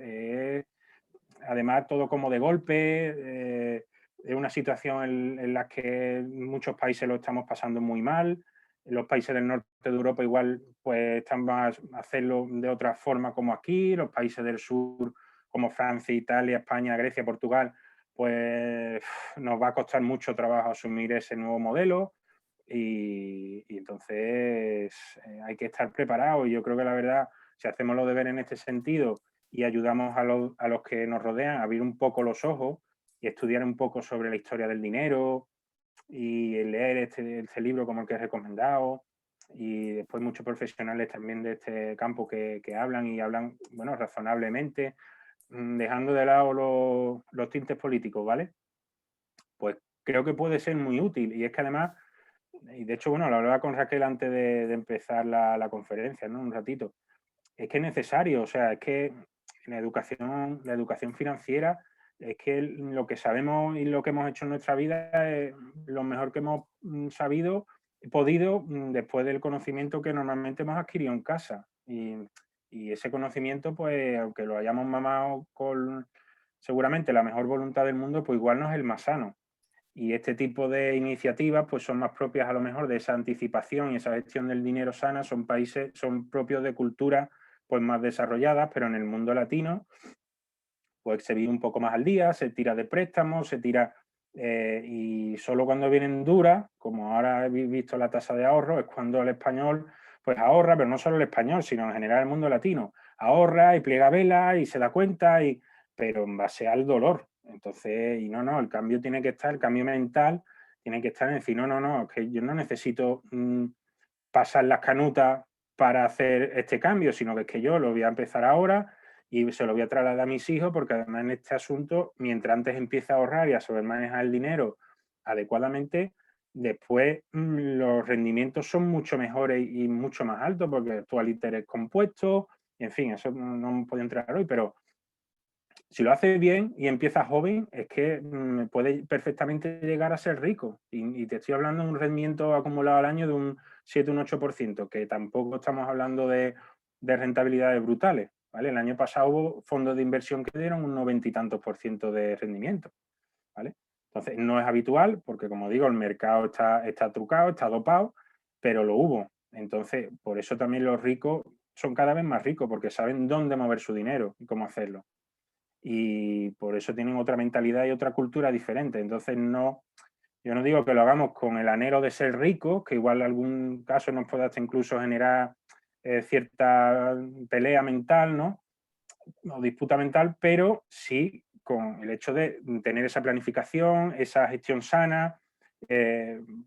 además todo como de golpe, es una situación en la que muchos países lo estamos pasando muy mal. Los países del norte de Europa igual pues están más a hacerlo de otra forma como aquí. Los países del sur como Francia, Italia, España, Grecia, Portugal, pues nos va a costar mucho trabajo asumir ese nuevo modelo y entonces hay que estar preparados. Y yo creo que la verdad, si hacemos los deberes en este sentido y ayudamos a los que nos rodean a abrir un poco los ojos y estudiar un poco sobre la historia del dinero y leer este libro como el que he recomendado, y después muchos profesionales también de este campo que hablan y hablan, bueno, razonablemente, dejando de lado los tintes políticos, ¿vale? Pues creo que puede ser muy útil. Y es que además, y de hecho, bueno, lo hablaba con Raquel antes de empezar la conferencia, ¿no? Un ratito. Es que es necesario, o sea, es que la educación financiera, es que lo que sabemos y lo que hemos hecho en nuestra vida es lo mejor que hemos podido después del conocimiento que normalmente hemos adquirido en casa. Y ese conocimiento, pues, aunque lo hayamos mamado con seguramente la mejor voluntad del mundo, pues igual no es el más sano. Y este tipo de iniciativas pues son más propias a lo mejor de esa anticipación y esa gestión del dinero sana, son propios de culturas pues más desarrolladas, pero en el mundo latino pues se vive un poco más al día, se tira de préstamos, se tira y solo cuando vienen duras, como ahora habéis visto la tasa de ahorro, es cuando el español pues ahorra, pero no solo el español, sino en general el mundo latino, ahorra y pliega velas y se da cuenta, pero en base al dolor. Entonces, y no, el cambio tiene que estar, el cambio mental tiene que estar en decir, no, es que yo no necesito pasar las canutas para hacer este cambio, sino que es que yo lo voy a empezar ahora y se lo voy a trasladar a mis hijos, porque además en este asunto, mientras antes empiece a ahorrar y a saber manejar el dinero adecuadamente, después los rendimientos son mucho mejores y mucho más altos, porque tú al interés compuesto, en fin, eso no puedo entrar hoy, pero si lo haces bien y empiezas joven, es que puede perfectamente llegar a ser rico. Y te estoy hablando de un rendimiento acumulado al año de un 7, un 8%, que tampoco estamos hablando de rentabilidades brutales, ¿vale? El año pasado hubo fondos de inversión que dieron un 90 y tantos % de rendimiento, ¿vale? Entonces, no es habitual porque, como digo, el mercado está trucado, está dopado, pero lo hubo. Entonces, por eso también los ricos son cada vez más ricos, porque saben dónde mover su dinero y cómo hacerlo. Y por eso tienen otra mentalidad y otra cultura diferente. Entonces, yo no digo que lo hagamos con el anhelo de ser ricos, que igual en algún caso nos puede hasta incluso generar cierta pelea mental, ¿no? O disputa mental, pero sí con el hecho de tener esa planificación, esa gestión sana,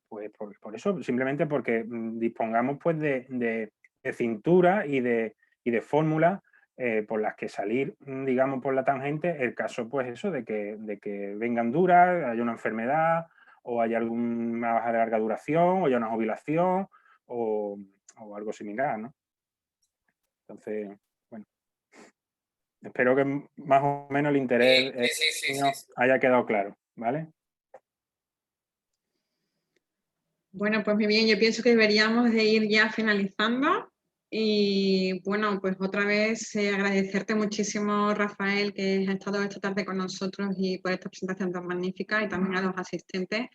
pues por eso, simplemente porque dispongamos pues de cintura y de fórmulas por las que salir, digamos, por la tangente, el caso pues eso, de que vengan duras, haya una enfermedad, o haya alguna baja de larga duración, o haya una jubilación, o algo similar, ¿no? Entonces, bueno. Espero que más o menos el interés mío haya quedado claro, ¿vale? Bueno, pues muy bien, yo pienso que deberíamos de ir ya finalizando y bueno, pues otra vez agradecerte muchísimo, Rafael, que has estado esta tarde con nosotros y por esta presentación tan magnífica, y también a los asistentes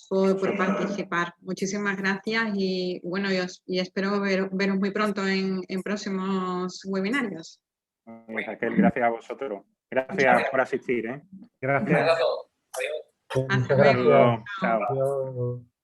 por participar. Muchísimas gracias y bueno, y espero veros muy pronto en próximos webinarios. Raquel, gracias a vosotros. Gracias por asistir, ¿eh? Gracias. Adiós. Hasta luego. Chao. Adiós.